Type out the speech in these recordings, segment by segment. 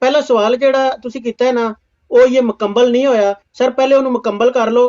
ਪਹਿਲਾ ਸਵਾਲ ਜਿਹੜਾ ਤੁਸੀਂ ਕੀਤਾ ਹੈ ਨਾ, ਉਹ ਇਹ ਮੁਕੰਮਲ ਨਹੀਂ ਹੋਇਆ ਸਰ। ਪਹਿਲੇ ਉਹਨੂੰ ਮੁਕੰਮਲ ਕਰ ਲਓ,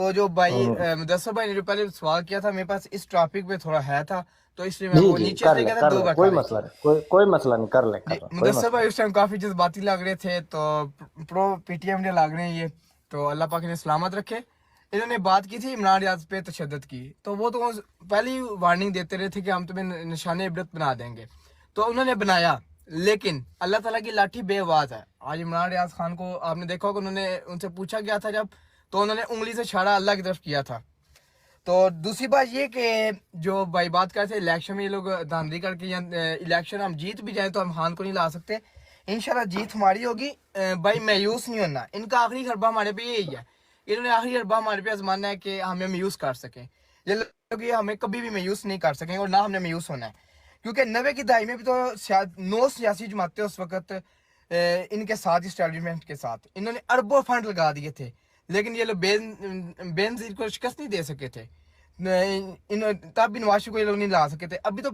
تو جو بھائی ہوں۔ مدثر بھائی نے جو پہلے سوال کیا تھا، میرے پاس اس ٹاپک پہ تھوڑا ہے تھا، تو اس لیے میں جی وہ جی نیچے کر سے لیں کیا تھا کر 2 لیں، بار کوئی ٹرائی مسئلہ کی. نہیں، کوئی مسئلہ نہیں، کر لیں جی کر لیں، کوئی مدثر مسئلہ بھائی نہیں۔ اس ٹائم کافی جذباتی لگ رہے تھے، تو پرو پی ٹی ایم ڈے لگ رہے ہیں یہ، تو اللہ پاک انہیں سلامت رکھے. انہوں نے بات کی تھی عمران ریاض پہ تشدد کی، تو وہ تو پہلی وارننگ دیتے رہے تھے کہ ہم تمہیں نشان عبرت بنا دیں گے، تو انہوں نے بنایا، لیکن اللہ تعالیٰ کی لاٹھی بے آواز ہے. آج عمران ریاض خان کو آپ نے دیکھا ہوگا، انہوں نے ان سے پوچھا گیا تھا جب، تو انہوں نے انگلی سے اشارہ اللہ کی طرف کیا تھا. تو دوسری بات یہ کہ جو بھائی بات کرتے ہیں الیکشن میں یہ لوگ دھاندلی کر کے، یا الیکشن ہم جیت بھی جائیں تو ہم خان کو نہیں لا سکتے. انشاءاللہ جیت ہماری ہوگی. بھائی مایوس نہیں ہونا، ان کا آخری حربہ ہمارے پہ یہی ہے. انہوں نے آخری حربہ ہمارے پہ آزمانا ہے کہ ہمیں مایوس کر سکیں. یہ لوگ یہ ہمیں کبھی بھی مایوس نہیں کر سکیں، اور نہ ہم نے مایوس ہونا ہے. کیونکہ 90 کی دہائی میں بھی تو 9 سیاسی جماعتیں اس وقت ان کے ساتھ، اسٹیبلشمنٹ کے ساتھ، انہوں نے اربوں فنڈ لگا دیے تھے، لیکن یہ لوگ بے نظیر کو شکست نہیں دے سکے تھے. تب بھی نواز شریف کو یہ لوگ نہیں لا سکے تھے. ابھی تو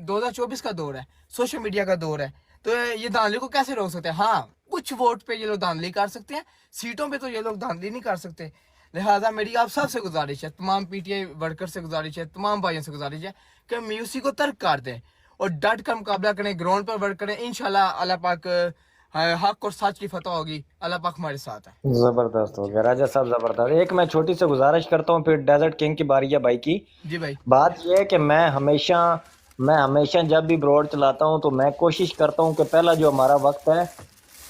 2024 کا دور ہے، سوشل میڈیا کا دور ہے، تو یہ دھاندلی کو کیسے روک سکتے ہیں؟ ہاں کچھ ووٹ پہ یہ لوگ دھاندلی کر سکتے ہیں، سیٹوں پہ تو یہ لوگ دھاندلی نہیں کر سکتے. لہٰذا میری آپ سب سے گزارش ہے، تمام پی ٹی آئی ورکر سے گزارش ہے، تمام بھائیوں سے گزارش ہے کہ میوسی کو ترک کر دیں اور ڈٹ کر مقابلہ کریں، گراؤنڈ پر ورک کریں. انشاءاللہ اللہ پاک حق اور سچ کی فتح ہوگی. اللہ پاک ہمارے ساتھ ہے. زبردست ہو جی گیا راجہ صاحب، زبردست. ایک میں چھوٹی سی گزارش کرتا ہوں، پھر ڈیزرٹ کنگ کی باری ہے بھائی کی. جی بھائی. بات یہ ہے کہ میں ہمیشہ جب بھی بروڈ چلاتا ہوں تو میں کوشش کرتا ہوں کہ پہلا جو ہمارا وقت ہے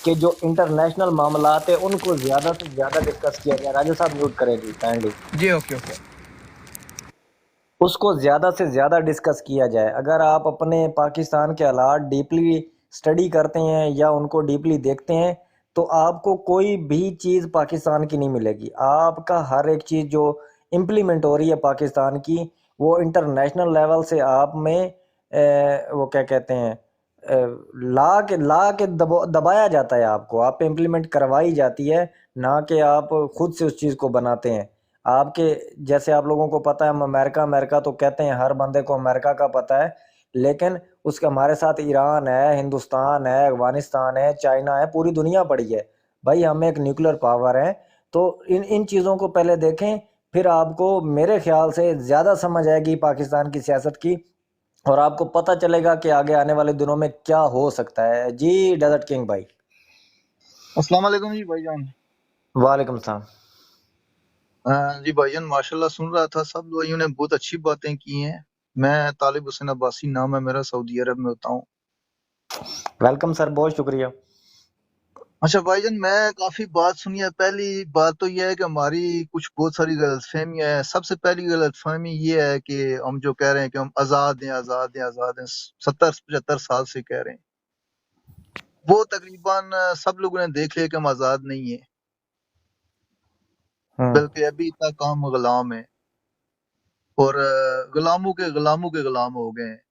کہ جو انٹرنیشنل معاملات ہیں ان کو زیادہ سے زیادہ ڈسکس کیا جائے. راجہ صاحب میوٹ کریں جی کائنڈلی. جی اوکے اوکے. اس کو زیادہ سے زیادہ ڈسکس کیا جائے. اگر آپ اپنے پاکستان کے حالات ڈیپلی سٹڈی کرتے ہیں یا ان کو ڈیپلی دیکھتے ہیں تو آپ کو کوئی بھی چیز پاکستان کی نہیں ملے گی. آپ کا ہر ایک چیز جو امپلیمنٹ ہو رہی ہے پاکستان کی، وہ انٹرنیشنل لیول سے آپ میں وہ کیا کہتے ہیں لا کے دبایا جاتا ہے، آپ پہ امپلیمنٹ کروائی جاتی ہے، نہ کہ آپ خود سے اس چیز کو بناتے ہیں. آپ کے جیسے آپ لوگوں کو پتہ ہے ہم امریکہ تو کہتے ہیں، ہر بندے کو امریکہ کا پتہ ہے، لیکن اس کے ہمارے ساتھ ایران ہے، ہندوستان ہے، افغانستان ہے، چائنا ہے، پوری دنیا پڑی ہے. بھائی ہم ایک نیوکلیر پاور ہیں، تو ان چیزوں کو پہلے دیکھیں، پھر آپ کو میرے خیال سے زیادہ سمجھ آئے گی پاکستان کی سیاست کی، اور آپ کو پتہ چلے گا کہ آگے آنے والے دنوں میں کیا ہو سکتا ہے. جی ڈیزرٹ کنگ بھائی. السلام علیکم جی بھائی جان. وعلیکم السلام. جی بھائی جان ماشاءاللہ سن رہا تھا، سب بھائیوں نے بہت اچھی باتیں کی ہیں. میں طالب حسین عباسی نام ہے میرا، سعودی عرب میں ہوتا ہوں. ویلکم سر، بہت شکریہ. اچھا بھائی جان، میں کافی بات سنی ہے. پہلی بات تو یہ ہے کہ ہماری کچھ بہت ساری غلط فہمیاں ہیں. سب سے پہلی غلط فہمی یہ ہے کہ ہم جو کہہ رہے ہیں کہ ہم آزاد ہیں آزاد ہیں آزاد ہیں، 70-75 سال سے کہہ رہے ہیں. وہ تقریباً سب لوگوں نے دیکھ لیا کہ ہم آزاد نہیں ہیں، بلکہ ابھی تک ہم غلام ہیں، اور غلاموں کے غلام ہو گئے ہیں.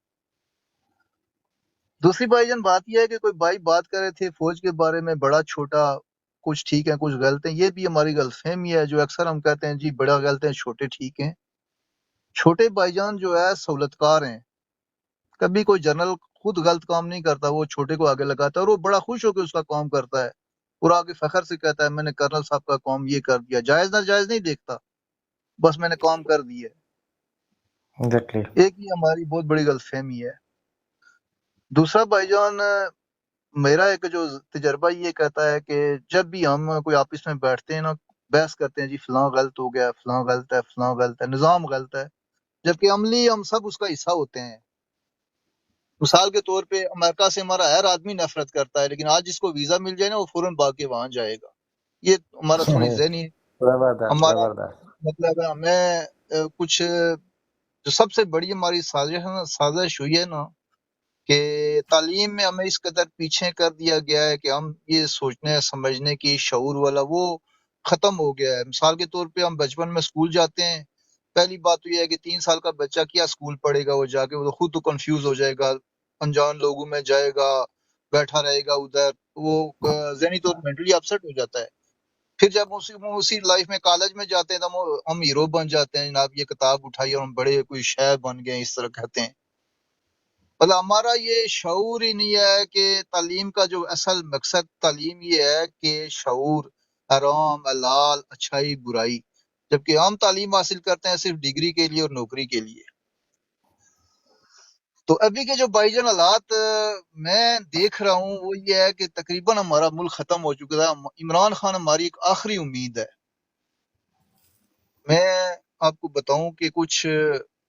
دوسری بھائی جان بات یہ ہے کہ کوئی بھائی بات کر رہے تھے فوج کے بارے میں، بڑا چھوٹا، کچھ ٹھیک ہے کچھ غلط ہیں. یہ بھی ہماری غلط فہمی ہے، جو اکثر ہم کہتے ہیں جی بڑا غلط ہے چھوٹے ٹھیک ہیں. چھوٹے بھائی جان جو ہے سہولت کار ہیں. کبھی کوئی جنرل خود غلط کام نہیں کرتا، وہ چھوٹے کو آگے لگاتا ہے، اور وہ بڑا خوش ہو کے اس کا کام کرتا ہے، اور آگے فخر سے کہتا ہے میں نے کرنل صاحب کا کام یہ کر دیا. جائز ناجائز نہیں دیکھتا، بس میں نے کام کر دیا. ایگزیکٹلی. ایک یہ ہماری بہت بڑی غلط فہمی ہے. دوسرا بھائی جان، میرا ایک جو تجربہ یہ کہتا ہے کہ جب بھی ہم کوئی آپس میں بیٹھتے ہیں نا، بحث کرتے ہیں جی فلاں غلط ہو گیا، فلاں غلط ہے، فلاں غلط ہے، نظام غلط ہے، جبکہ عملی ہم سب اس کا حصہ ہوتے ہیں. مثال کے طور پہ امریکہ سے ہمارا ہر آدمی نفرت کرتا ہے، لیکن آج جس کو ویزا مل جائے نا وہ فوراً بھاگ کے وہاں جائے گا. یہ ہمارا تھوڑی ذہنی زبردست ہمارا زبردست. مطلب ہے. ہمیں کچھ جو سب سے بڑی ہماری سازش ہوئی ہے نا، کہ تعلیم میں ہمیں اس قدر پیچھے کر دیا گیا ہے کہ ہم یہ سوچنے سمجھنے کی شعور والا وہ ختم ہو گیا ہے. مثال کے طور پہ ہم بچپن میں اسکول جاتے ہیں، پہلی بات تو یہ ہے کہ 3 سال کا بچہ کیا اسکول پڑھے گا، وہ جا کے وہ خود تو کنفیوز ہو جائے گا، انجان لوگوں میں جائے گا، بیٹھا رہے گا ادھر، وہ ذہنی طور مینٹلی اپسٹ ہو جاتا ہے. پھر جب اسی لائف میں کالج میں جاتے ہیں تو ہم ہیرو بن جاتے ہیں، جناب یہ کتاب اٹھائی اور ہم بڑے کوئی شے بن گئے، اس طرح کہتے ہیں. مطلب ہمارا یہ شعور ہی نہیں ہے کہ تعلیم کا جو اصل مقصد تعلیم یہ ہے کہ شعور، حرام حلال، اچھائی برائی. جبکہ عام تعلیم حاصل کرتے ہیں صرف ڈگری کے لیے اور نوکری کے لیے. تو ابھی کے جو بھائی جان حالات میں دیکھ رہا ہوں وہ یہ ہے کہ تقریباً ہمارا ملک ختم ہو چکا ہے. عمران خان ہماری ایک آخری امید ہے. میں آپ کو بتاؤں کہ کچھ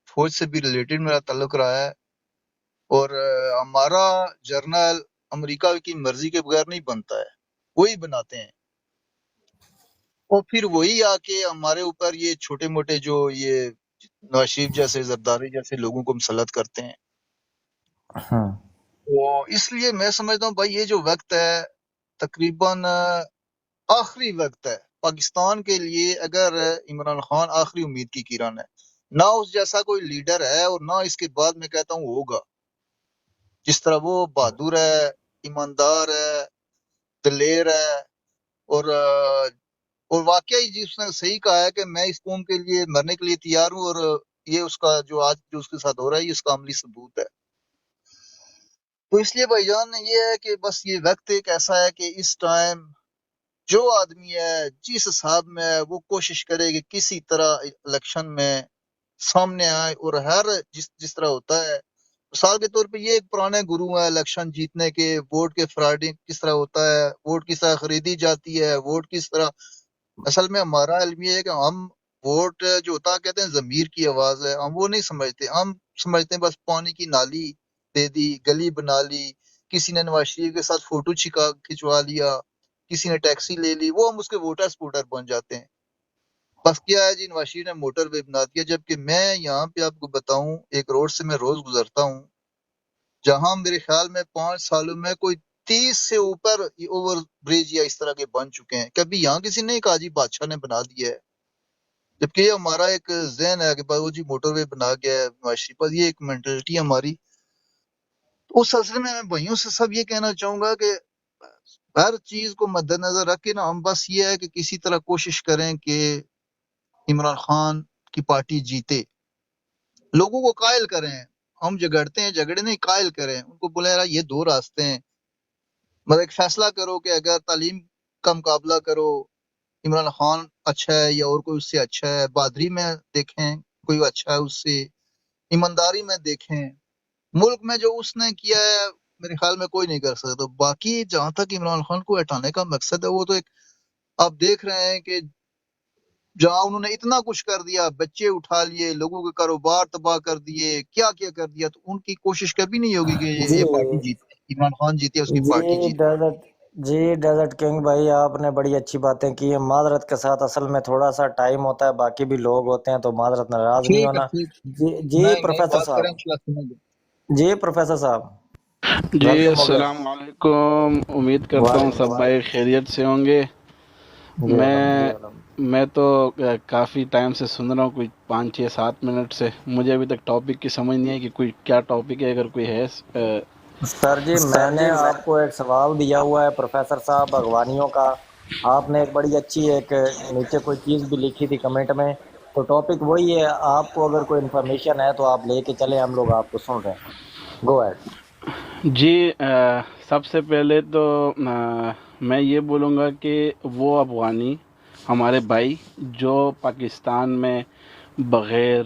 فوج سے بھی ریلیٹڈ میرا تعلق رہا ہے، اور ہمارا جرنل امریکہ کی مرضی کے بغیر نہیں بنتا ہے، وہی بناتے ہیں، اور پھر وہی آ کے ہمارے اوپر یہ چھوٹے موٹے جو یہ نواز شریف جیسے زرداری جیسے لوگوں کو مسلط کرتے ہیں. ہاں تو اس لیے میں سمجھتا ہوں بھائی یہ جو وقت ہے تقریباً آخری وقت ہے پاکستان کے لیے. اگر عمران خان آخری امید کی کرن ہے، نہ اس جیسا کوئی لیڈر ہے اور نہ اس کے بعد میں کہتا ہوں ہوگا. جس طرح وہ بہادر ہے، ایماندار ہے، دلیر ہے، اور واقعی جس نے صحیح کہا ہے کہ میں اس قوم کے لیے مرنے کے لیے تیار ہوں، اور یہ اس کا جو آج جو اس کے ساتھ ہو رہا ہے یہ اس کا عملی ثبوت ہے. تو اس لیے بھائی جان یہ ہے کہ بس یہ وقت ایک ایسا ہے کہ اس ٹائم جو آدمی ہے جس حساب میں ہے وہ کوشش کرے کہ کسی طرح الیکشن میں سامنے آئے، اور ہر جس طرح ہوتا ہے. مثال کے طور پہ یہ ایک پرانے گرو ہے الیکشن جیتنے کے، ووٹ کے فراڈنگ کس طرح ہوتا ہے، ووٹ کس طرح خریدی جاتی ہے، ووٹ کس طرح. اصل میں ہمارا علم یہ ہے کہ ہم ووٹ جو ہوتا ہے کہتے ہیں ضمیر کی آواز ہے، ہم وہ نہیں سمجھتے. ہم سمجھتے ہیں بس پانی کی نالی دے دی، گلی بنا لی، کسی نے نواز شریف کے ساتھ فوٹو کھچوا لیا، کسی نے ٹیکسی لے لی، وہ ہم اس کے ووٹر سپورٹر بن جاتے ہیں. بس کیا ہے جی نواز شریف نے موٹر وے بنا دیا. جبکہ میں یہاں پہ آپ کو بتاؤں ایک روڈ سے میں روز گزرتا ہوں جہاں میرے خیال میں 5 سالوں میں کوئی 30 سے اوپر اوور برج یا اس طرح کے بن چکے ہیں. کبھی یہاں کسی نے کہا جی بادشاہ نے بنا دیا ہے. جبکہ یہ ہمارا ایک ذہن ہے کہ وہ جی موٹر وے بنا گیا ہے نواز شریف پر، یہ ایک مینٹلٹی ہے ہماری. اس سلسلے میں بھائیوں سے سب یہ کہنا چاہوں گا کہ ہر چیز کو مد نظر رکھ کے نا ہم بس یہ ہے کہ کسی طرح کوشش کریں کہ عمران خان کی پارٹی جیتے، لوگوں کو قائل کریں. ہم جھگڑتے ہیں، جھگڑے نہیں، قائل کریں ان کو، بولے یہ 2 راستے ہیں. مطلب ایک فیصلہ کرو کہ اگر تعلیم کا مقابلہ کرو عمران خان اچھا ہے یا اور کوئی اس سے اچھا ہے، بہادری میں دیکھیں کوئی اچھا ہے اس سے، ایمانداری میں دیکھیں. ملک میں جو اس نے کیا ہے میرے خیال میں کوئی نہیں کر سکتا. باقی جہاں تک عمران خان کو ہٹانے کا مقصد ہے وہ تو ایک آپ دیکھ رہے ہیں کہ جہاں انہوں نے اتنا کچھ کر دیا، بچے اٹھا لیے، لوگوں کے کاروبار تباہ کر دیے، کیا کیا کر دیا، تو ان کی کوشش کبھی نہیں ہوگی کہ جی یہ پارٹی جیتے، عمران خان جیتے، اس کی پارٹی جی جیتے. ڈیزرٹ جی ڈیزرٹ کنگ بھائی، آپ نے بڑی اچھی باتیں کی ہیں. معذرت کے ساتھ اصل میں تھوڑا سا ٹائم ہوتا ہے، باقی بھی لوگ ہوتے ہیں، تو معذرت ناراض نہیں ٹھیک ہے، ہونا. ٹھیک. جی نہیں نہیں، پروفیسر بات کریں صاحب، انشاءاللہ سنیں گے. جی پروفیسر صاحب، جی ویلکم ہو گیا. السلام علیکم. امید کرتا ہوں وعلیکم سب بھائی خیریت سے ہوں گے. جی میں الحمد. میں تو کافی ٹائم سے سن رہا ہوں، کوئی 5 6 7 منٹ سے. مجھے ابھی تک ٹاپک کی سمجھ نہیں ہے کہ کوئی کیا ٹاپک ہے، اگر کوئی ہے. سر جی میں نے آپ کو ایک سوال دیا ہوا ہے پروفیسر صاحب باغوانیوں کا. آپ نے ایک بڑی اچھی ایک نیچے کوئی چیز بھی لکھی تھی کمنٹ میں، تو ٹاپک وہی ہے. آپ کو اگر کوئی انفارمیشن ہے تو آپ لے کے چلیں، ہم لوگ آپ کو سن رہے ہیں. گو ایڈ. جی سب سے پہلے تو میں یہ بولوں گا کہ وہ افغانی ہمارے بھائی جو پاکستان میں بغیر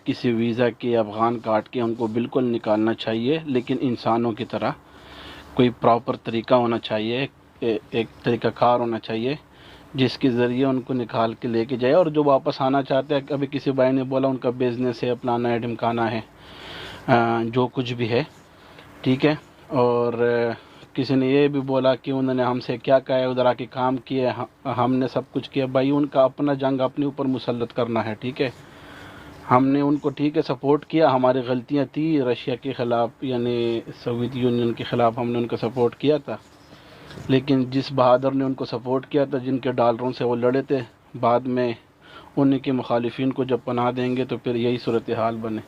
کسی ویزا کے افغان کاٹ کے ان کو بالکل نکالنا چاہیے، لیکن انسانوں کی طرح کوئی پراپر طریقہ ہونا چاہیے، ایک طریقہ کار ہونا چاہیے جس کے ذریعے ان کو نکال کے لے کے جائے. اور جو واپس آنا چاہتے ہیں، ابھی کسی بھائی نے بولا ان کا بزنس ہے، پلانا ہے، ڈھمکانا ہے، جو کچھ بھی ہے ٹھیک ہے. اور کسی نے یہ بھی بولا کہ انہوں نے ہم سے کیا کہا ہے، ادھر آ کے کام کیے، ہم نے سب کچھ کیا. بھائی ان کا اپنا جنگ اپنے اوپر مسلط کرنا ہے، ٹھیک ہے. ہم نے ان کو ٹھیک ہے سپورٹ کیا، ہماری غلطیاں تھی رشیا کے خلاف، یعنی سوویت یونین کے خلاف ہم نے ان کو سپورٹ کیا تھا. لیکن جس بہادر نے ان کو سپورٹ کیا تھا، جن کے ڈالروں سے وہ لڑے تھے، بعد میں ان کے مخالفین کو جب پناہ دیں گے تو پھر یہی صورتحال بنے.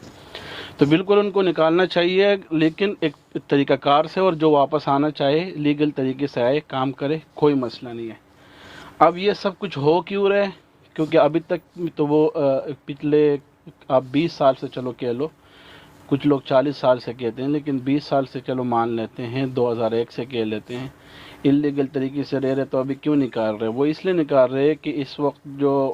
تو بالکل ان کو نکالنا چاہیے، لیکن ایک طریقہ کار سے، اور جو واپس آنا چاہے لیگل طریقے سے آئے، کام کرے، کوئی مسئلہ نہیں ہے. اب یہ سب کچھ ہو کیوں رہے؟ کیونکہ ابھی تک تو وہ پچھلے آپ 20 سال سے چلو کہہ لو، کچھ لوگ 40 سال سے کہتے ہیں، لیکن 20 سال سے چلو مان لیتے ہیں، 2001 سے کہہ لیتے ہیں، انلیگل طریقے سے رہ رہے. تو ابھی کیوں نکال رہے؟ وہ اس لیے نکال رہے کہ اس وقت جو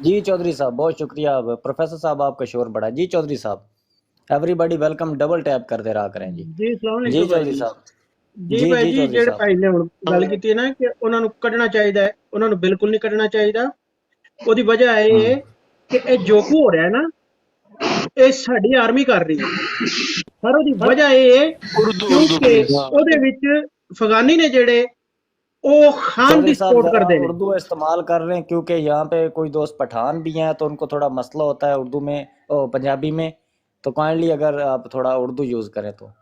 جی چودھری صاحب بہت شکریہ پروفیسر صاحب آپ کا شور بڑا. جی چودھری صاحب ایوری بڈی ویلکم ڈبل ٹیپ کرتے رہا کریں جی. ਜੀ ਅਸਲਾਮ جی ਅਲੈਕੁਮ ਭਾਈ چودھری ਜੀ. صاحب. ਜੀ جی ਭਾਈ جی ਜੀ چودھری ਜਿਹੜੇ صاحب. ਭਾਈ ਨੇ ਹੁਣ ਗੱਲ ਕੀਤੀ ਹੈ ਨਾ ਕਿ ਉਹਨਾਂ ਨੂੰ ਕੱਢਣਾ ਚਾਹੀਦਾ ਹੈ, ਉਹਨਾਂ ਨੂੰ ਬਿਲਕੁਲ ਨਹੀਂ ਕੱਢਣਾ ਚਾਹੀਦਾ. ਉਹਦੀ ਵਜ੍ਹਾ ਇਹ ਹੈ ਕਿ ਇਹ ਜੋ ਕੁ ਹੋ ਰਿਹਾ ਹੈ ਨਾ ਇਹ ਸਾਡੀ ਆਰਮੀ ਕਰ ਰਹੀ ਹੈ. ਪਰ ਉਹਦੀ ਵਜ੍ਹਾ ਇਹ ਹੈ اردو ਕਿਉਂਕਿ پلیز. ਉਹਦੇ ਵਿੱਚ ਅਫਗਾਨੀ ਨੇ ਜਿਹੜੇ ਉਹ ਖਾਨ چودھری ਦੀ صاحب سپورٹ ذرا ਕਰਦੇ ਨੇ. اردو استعمال کر رہے ہیں کیونکہ یہاں پہ کوئی دوست پٹھان بھی ہیں تو ان کو تھوڑا مسئلہ ہوتا ہے اردو میں پنجابی میں, تو کائنڈلی اگر آپ تھوڑا اردو یوز کریں تو.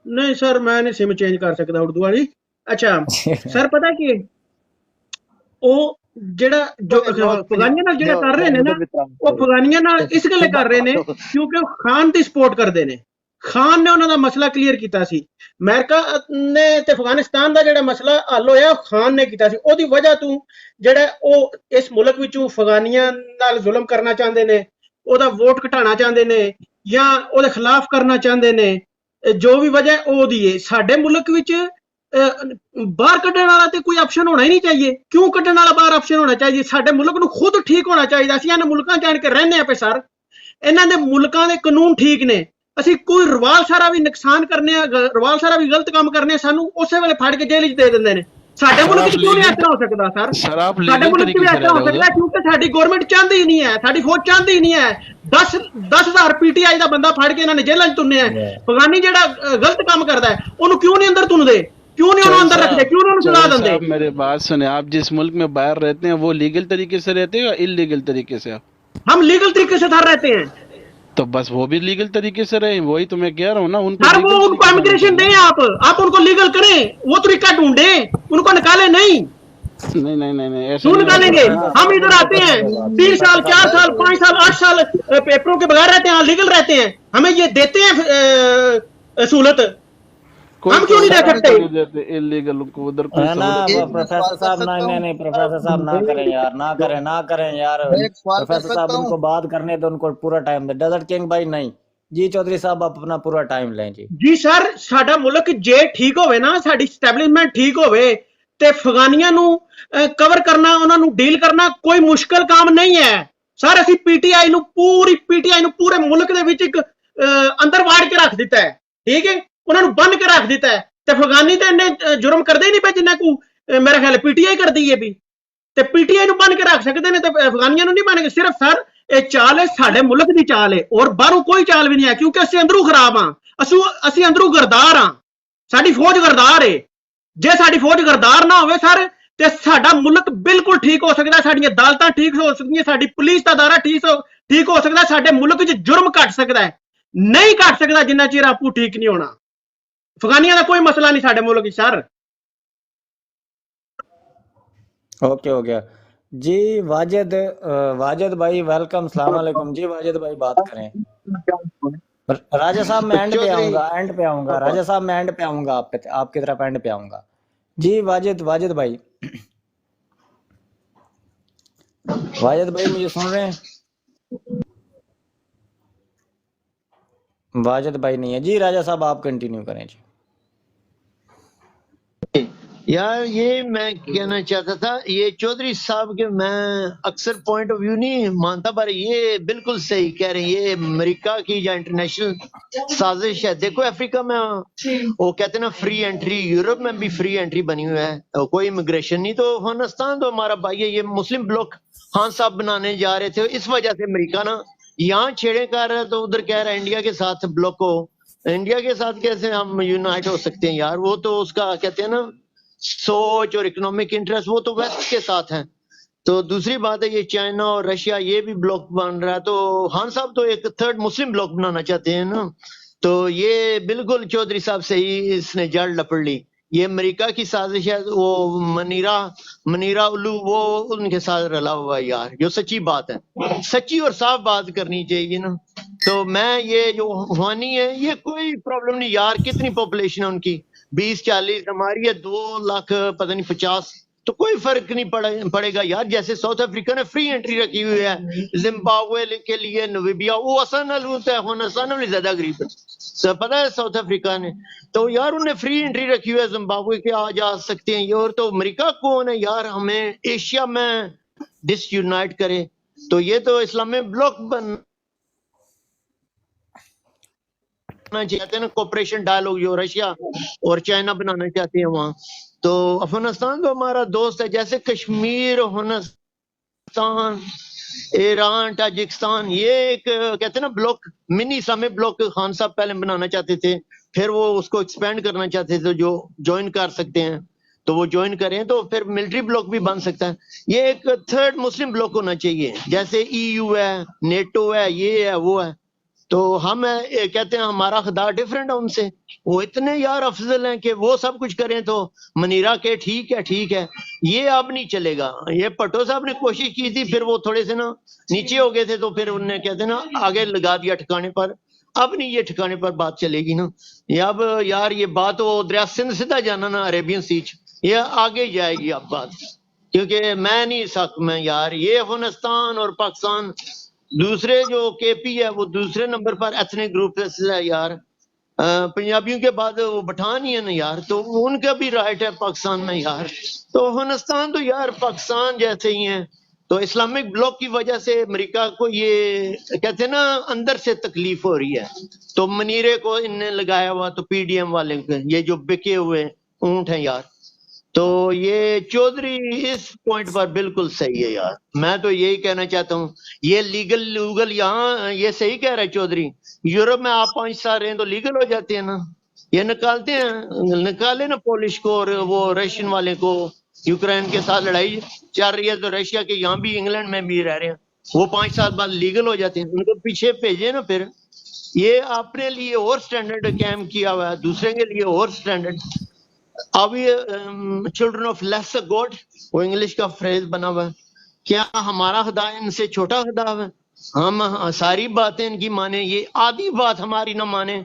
ਨਹੀਂ ਸਰ ਮੈਂ ਨਹੀਂ ਸਿਮ ਚੇਂਜ ਕਰ ਸਕਦਾ ਉਰਦੂ ਵਾਲੀ. ਅੱਛਾ ਸਰ ਪਤਾ ਕੀ ਹੈ, ਉਹ ਜਿਹੜਾ ਜੋ ਅਫਗਾਨੀਆਂ ਨਾਲ ਜਿਹੜਾ ਕਰ ਰਹੇ ਨੇ ਨਾ ਉਹ ਅਫਗਾਨੀਆਂ ਨਾਲ ਇਸ ਗੱਲੇ ਕਰ ਰਹੇ ਨੇ ਕਿਉਂਕਿ ਉਹ ਖਾਨ ਦੀ ਸਪੋਰਟ ਕਰਦੇ ਨੇ. ਖਾਨ ਨੇ ਉਹਨਾਂ ਦਾ ਮਸਲਾ ਕਲੀਅਰ ਕੀਤਾ ਸੀ. ਅਮਰੀਕਾ ਨੇ ਤੇ ਅਫਗਾਨਿਸਤਾਨ ਦਾ ਜਿਹੜਾ ਮਸਲਾ ਹੱਲ ਹੋਇਆ ਉਹ ਖਾਨ ਨੇ ਕੀਤਾ ਸੀ. ਉਹਦੀ ਵਜ੍ਹਾ ਤੋਂ ਜਿਹੜਾ ਉਹ ਇਸ ਮੁਲਕ ਵਿੱਚੋਂ ਅਫਗਾਨੀਆਂ ਨਾਲ ਜ਼ੁਲਮ ਕਰਨਾ ਚਾਹੁੰਦੇ ਨੇ, ਉਹਦਾ ਵੋਟ ਘਟਾਉਣਾ ਚਾਹੁੰਦੇ ਨੇ ਜਾਂ ਉਹਦੇ ਖਿਲਾਫ ਕਰਨਾ ਚਾਹੁੰਦੇ ਨੇ. ਜੋ ਵੀ ਵਜ੍ਹਾ ਹੈ ਉਹ ਉਹਦੀ ਹੈ. ਸਾਡੇ ਮੁਲਕ ਵਿੱਚ ਬਾਹਰ ਕੱਢਣ ਵਾਲਾ ਤੇ ਕੋਈ ਆਪਸ਼ਨ ਹੋਣਾ ਹੀ ਨਹੀਂ ਚਾਹੀਏ. ਕਿਉਂ ਕੱਢਣ ਵਾਲਾ ਬਾਹਰ ਆਪਸ਼ਨ ਹੋਣਾ ਚਾਹੀਏ? ਸਾਡੇ ਮੁਲਕ ਨੂੰ ਖੁਦ ਠੀਕ ਹੋਣਾ ਚਾਹੀਦਾ. ਅਸੀਂ ਇਹਨਾਂ ਮੁਲਕਾਂ ਜਾਣ ਕੇ ਰਹਿੰਦੇ ਆ ਪਏ ਸਰ. ਇਹਨਾਂ ਦੇ ਮੁਲਕਾਂ ਦੇ ਕਾਨੂੰਨ ਠੀਕ ਨੇ. ਅਸੀਂ ਕੋਈ ਰਵਾਲ ਸਾਰਾ ਵੀ ਨੁਕਸਾਨ ਕਰਨੇ ਆ, ਰਵਾਲ ਸਾਰਾ ਵੀ ਗਲਤ ਕੰਮ ਕਰਨੇ ਆ, ਸਾਨੂੰ ਉਸੇ ਵੇਲੇ ਫੜ ਕੇ ਜੇਲ੍ਹ 'ਚ ਦੇ ਦਿੰਦੇ ਨੇ. ਸਾਡੇ سر ਮੁਲਕ آپ 'ਚ ਕਿਉਂ ਨਹੀਂ لیگل ਐਸਾ ਹੋ ਸਕਦਾ ਸਰ? سر آپ ਸਾਡੇ لیگل ਮੁਲਕ 'ਚ طریقے ਵੀ سے ਐਸਾ رہ ਹੋ رہے ہو ਸਕਦਾ ادھر. ਕਿਉਂਕਿ ਸਾਡੀ ਗਵਰਨਮੈਂਟ ਚਾਹੁੰਦੀ ਹੀ ਨਹੀਂ ਹੈ, ਸਾਡੀ ਫੌਜ ਚਾਹੁੰਦੀ ਹੀ ਨਹੀਂ ਹੈ. 10,000 ਪੀਟੀਆਈ ਦਾ ਬੰਦਾ ਫੜ ਕੇ ਇਹਨਾਂ ਨੇ ਜੇਲ੍ਹਾਂ 'ਚ ਤੁੰਨੇ ਆ. ਅਫਗਾਨੀ ਜਿਹੜਾ ਗਲਤ ਕੰਮ ਕਰਦਾ ਹੈ ਉਹਨੂੰ ਕਿਉਂ ਨਹੀਂ ਅੰਦਰ ਤੁੰਨਦੇ? ਕਿਉਂ ਨਹੀਂ ਉਹਨੂੰ چودھری ਅੰਦਰ ਰੱਖਦੇ? صاحب ਕਿਉਂ نہیں ਉਹਨੂੰ ਸਜ਼ਾ چودھری ਦਿੰਦੇ؟ صاحب میرے بات سنیں. آپ جس ملک میں باہر رہتے ہیں وہ لیگل طریقے سے رہتے ہیں یا ان لیگل طریقے سے؟ ہم لیگل طریقے سے سر رہتے ہیں تو بس وہ بھی لیگل طریقے سے رہیں. وہی تو میں کہہ رہا ہوں نا, ان کو سر. وہ لیگل ان کو طریقے سے امیگریشن رہنا دیں, آپ ان کو لیگل کریں, وہ طریقہ ڈھونڈیں, ان کو نکالیں نہیں. چاہیے. نہیں نہیں نہیں نہیں ایسا کیوں نہیں ہو نکالیں گے؟ سکتا. ہم ادھر آتے ہیں 3 سال 4 سال 5 سال 8 سال پیپروں کے بغیر رہتے ہیں, لیگل رہتے ہیں, ہمیں یہ دیتے ہیں سہولت. کوئی ہم کیوں نہیں دے سہولت سکتے؟ نہیں دیتے انلیگل کو ادھر, کوئی ہے نا سہولت ایک نہیں. میں پروفیسر سوال کر صاحب, سکتا نہیں ہوں؟ نہیں پروفیسر صاحب نہ کریں یار, نہ کریں یار. میں ایک سوال کر پروفیسر صاحب سکتا ان ہوں؟ کو بات کرنے تو ان کو پورا ٹائم دے. ڈیزرٹ کنگ بھائی نہیں جی, چودھری صاحب آپ اپنا پورا ٹائم لیں جی. ਜੀ ਸਰ, ਸਾਡਾ ਮੁਲਕ ਜੇ ਠੀਕ ਹੋਵੇ ਨਾ, ਸਾਡੀ ਸਟੈਬਲਿਸ਼ਮੈਂਟ ਠੀਕ ਹੋਵੇ ਤੇ ਅਫਗਾਨੀਆਂ ਨੂੰ ਕਵਰ ਕਰਨਾ, ਉਹਨਾਂ ਨੂੰ ਡੀਲ ਕਰਨਾ ਕੋਈ ਮੁਸ਼ਕਲ ਕੰਮ ਨਹੀਂ ਹੈ ਸਰ. ਅਸੀਂ ਪੀਟੀਆਈ ਨੂੰ ਪੂਰੇ ਮੁਲਕ ਦੇ ਵਿੱਚ ਇੱਕ ਅੰਦਰ ਵਾੜ ਕੇ ਰੱਖ ਦਿੱਤਾ ਹੈ, ਠੀਕ ਹੈ, ਉਹਨਾਂ ਨੂੰ ਬੰਨ ਕੇ ਰੱਖ ਦਿੱਤਾ ਹੈ. ਤੇ ਅਫਗਾਨੀ ਤਾਂ ਇੰਨੇ ਜੁਰਮ ਕਰਦੇ ਹੀ ਨਹੀਂ ਪਏ ਜਿੰਨਾ ਕੋ ਮੇਰਾ ਖਿਆਲ ਪੀਟੀਆਈ ਕਰਦੀ ਹੈ ਵੀ. ਤੇ ਪੀਟੀਆਈ ਨੂੰ ਬੰਨ ਕੇ ਰੱਖ ਸਕਦੇ ਨੇ ਤੇ ਅਫਗਾਨੀਆਂ ਨੂੰ ਨਹੀਂ ਬੰਨ ਕੇ. ਸਿਰਫ ਸਰ ਇਹ ਚਾਲ ਹੈ ਸਾਡੇ ਮੁਲਕ ਦੀ ਚਾਲ ਹੈ, ਔਰ ਬਾਹਰੋਂ ਕੋਈ ਚਾਲ ਵੀ ਨਹੀਂ ਹੈ, ਕਿਉਂਕਿ ਅਸੀਂ ਅੰਦਰੋਂ ਖਰਾਬ ਹਾਂ. ਅਸੀਂ ਅੰਦਰੋਂ ਗਰਦਾਰ ਹਾਂ, ਸਾਡੀ ਫੌਜ ਗਰਦਾਰ ਹੈ. ਜੇ ਸਾਡੀ ਫੌਜ ਗਰਦਾਰ ਨਾ ਹੋਵੇ ਸਰ ਤੇ ਸਾਡਾ ਮੁਲਕ ਬਿਲਕੁਲ ਠੀਕ ਹੋ ਸਕਦਾ, ਸਾਡੀਆਂ ਅਦਾਲਤਾਂ ਠੀਕ ਹੋ ਸਕਦੀਆਂ, ਸਾਡੀ ਪੁਲਿਸ ਦਾ ਅਦਾਰਾ ਠੀਕ ਹੋ ਸਕਦਾ, ਸਾਡੇ ਮੁਲਕ 'ਚ ਜੁਰਮ ਘਟ ਸਕਦਾ ਹੈ. ਨਹੀਂ ਘਟ ਸਕਦਾ ਜਿੰਨਾ ਚਿਰ ਆਪੂ ਠੀਕ ਨਹੀਂ ਹੋਣਾ. ਅਫਗਾਨੀਆਂ ਦਾ ਕੋਈ ਮਸਲਾ ਨਹੀਂ ਸਾਡੇ ਮੁਲਕ 'ਚ ਸਰ. اوکے ہو گیا جی. واجد بھائی ویلکم, السلام علیکم جی. واجد بھائی بات کریں. راجہ صاحب میں اینڈ پہ آؤں گا راجہ صاحب میں اینڈ پہ آؤں گا, آپ کی طرف اینڈ پہ آؤں گا جی. واجد بھائی مجھے سن رہے ہیں؟ واجد بھائی نہیں ہے جی. راجہ صاحب آپ کنٹینیو کریں جی. یار یہ میں کہنا چاہتا تھا, یہ چودھری صاحب کے میں اکثر پوائنٹ آف ویو نہیں مانتا, پر یہ بالکل صحیح کہہ رہے ہیں. یہ امریکہ کی یا انٹرنیشنل سازش ہے. دیکھو افریقہ میں وہ کہتے ہیں نا فری انٹری, یورپ میں بھی فری انٹری بنی ہوئی ہے, کوئی امیگریشن نہیں. تو افغانستان تو ہمارا بھائی ہے. یہ مسلم بلاک خان صاحب بنانے جا رہے تھے, اس وجہ سے امریکہ نا یہاں چھیڑے کر رہا ہے, تو ادھر کہہ رہا ہے انڈیا کے ساتھ بلاک ہو. انڈیا کے ساتھ کیسے ہم یونائٹ ہو سکتے ہیں یار؟ وہ تو اس کا کہتے ہیں نا سوچ اور اکنامک انٹرسٹ, وہ تو ویسٹ کے ساتھ ہیں. تو دوسری بات ہے یہ چائنا اور رشیا یہ بھی بلاک بن رہا ہے, تو خان صاحب تو ایک تھرڈ مسلم بلاک بنانا چاہتے ہیں نا. تو یہ بالکل چودھری صاحب سے ہی اس نے جڑ لپڑ لی. یہ امریکہ کی سازش ہے, وہ منیرا الو وہ ان کے ساتھ رلا ہوا ہے یار. جو سچی بات ہے, سچی اور صاف بات کرنی چاہیے نا. تو میں یہ جو افغانی ہے یہ کوئی پرابلم نہیں یار. کتنی پاپولیشن ہے ان کی, 20-40, ہماری ہے 2 لاکھ پتہ نہیں 50, تو کوئی فرق نہیں پڑے گا یار. جیسے ساؤتھ افریقہ نے فری انٹری رکھی ہوئی ہے, زمبابوے کے لیے نویبیا, وہ آسان ہوتا ہے, افغانستان میں زیادہ غریب ہے, پتہ ہے ساؤتھ افریقہ نے. تو یار انہوں نے فری انٹری رکھی ہوئی ہے, زمبابوے کے آ جا سکتے ہیں. اور تو امریکہ کون ہے یار ہمیں ایشیا میں ڈس یونائٹ کرے؟ تو یہ تو اسلامی بلاک بننا چاہتے ہیں نا، کوپریشن ڈائلاگ جو رشیا اور چائنا بنانا چاہتے ہیں وہاں. تو افغانستان تو ہمارا دوست ہے، جیسے کشمیر، افغانستان، ایران، تاجکستان، یہ ایک کہتے ہیں نا بلاک، منی اسلامی بلاک خان صاحب پہلے بنانا چاہتے تھے، پھر وہ اس کو ایکسپینڈ کرنا چاہتے تھے، جو جوائن کر سکتے ہیں تو وہ جوائن کریں، تو پھر ملٹری بلاک بھی بن سکتا ہے. یہ ایک تھرڈ مسلم بلاک ہونا چاہیے، جیسے ای یو ہے، نیٹو ہے، یہ ہے وہ ہے. تو ہم کہتے ہیں ہمارا خدا ڈیفرنٹ ہے ان سے، وہ اتنے یار افضل ہیں کہ وہ سب کچھ کریں تو منیرا کے ٹھیک ہے ٹھیک ہے. یہ اب نہیں چلے گا. یہ پٹو صاحب نے کوشش کی تھی، پھر وہ تھوڑے سے نا نیچے ہو گئے تھے، تو پھر انہوں نے کہتے ہیں نا آگے لگا دیا ٹھکانے پر. اب نہیں یہ ٹھکانے پر بات چلے گی نا. یہ اب یار یہ بات وہ دریا سندھ سیدھا جانا نا عربین سیچ، یہ آگے جائے گی اب بات، کیونکہ میں نہیں سک میں یار یہ افغانستان اور پاکستان دوسرے جو کے پی ہے وہ دوسرے نمبر پر ایتھنک گروپ ہے یار. پنجابیوں کے بعد وہ پٹھان ہی ہے نا یار، تو ان کا بھی رائٹ ہے پاکستان میں یار. تو افغانستان تو یار پاکستان جیسے ہی ہیں. تو اسلامک بلاک کی وجہ سے امریکہ کو یہ کہتے ہیں نا اندر سے تکلیف ہو رہی ہے. تو منیرے کو ان نے لگایا ہوا، تو پی ڈی ایم والے کو، یہ جو بکے ہوئے اونٹ ہیں یار. تو یہ چودھری اس پوائنٹ پر بالکل صحیح ہے یار. میں تو یہی کہنا چاہتا ہوں، یہ لیگل لوگل یہاں یہ صحیح کہہ رہا ہے چودھری، یورپ میں آپ 5 سال رہیں تو لیگل ہو جاتے ہیں نا. یہ نکالتے ہیں، نکالے نا پولش کو اور وہ رشین والے کو. یوکرین کے ساتھ لڑائی چل رہی ہے تو رشیا کے یہاں بھی انگلینڈ میں بھی رہ رہے ہیں، وہ 5 سال بعد لیگل ہو جاتے ہیں. ان کو پیچھے بھیجے نا. پھر یہ اپنے لیے اور سٹینڈرڈ قائم کیا ہوا ہے، دوسرے کے لیے اور سٹینڈرڈ. اب یہ چلڈرن آف لیس گوڈ، وہ انگلش کا فریز بنا ہوا ہے. کیا ہمارا خدا ان سے چھوٹا خدا ہے؟ ہم ساری باتیں ان کی مانیں، یہ آدھی بات ہماری نہ مانیں.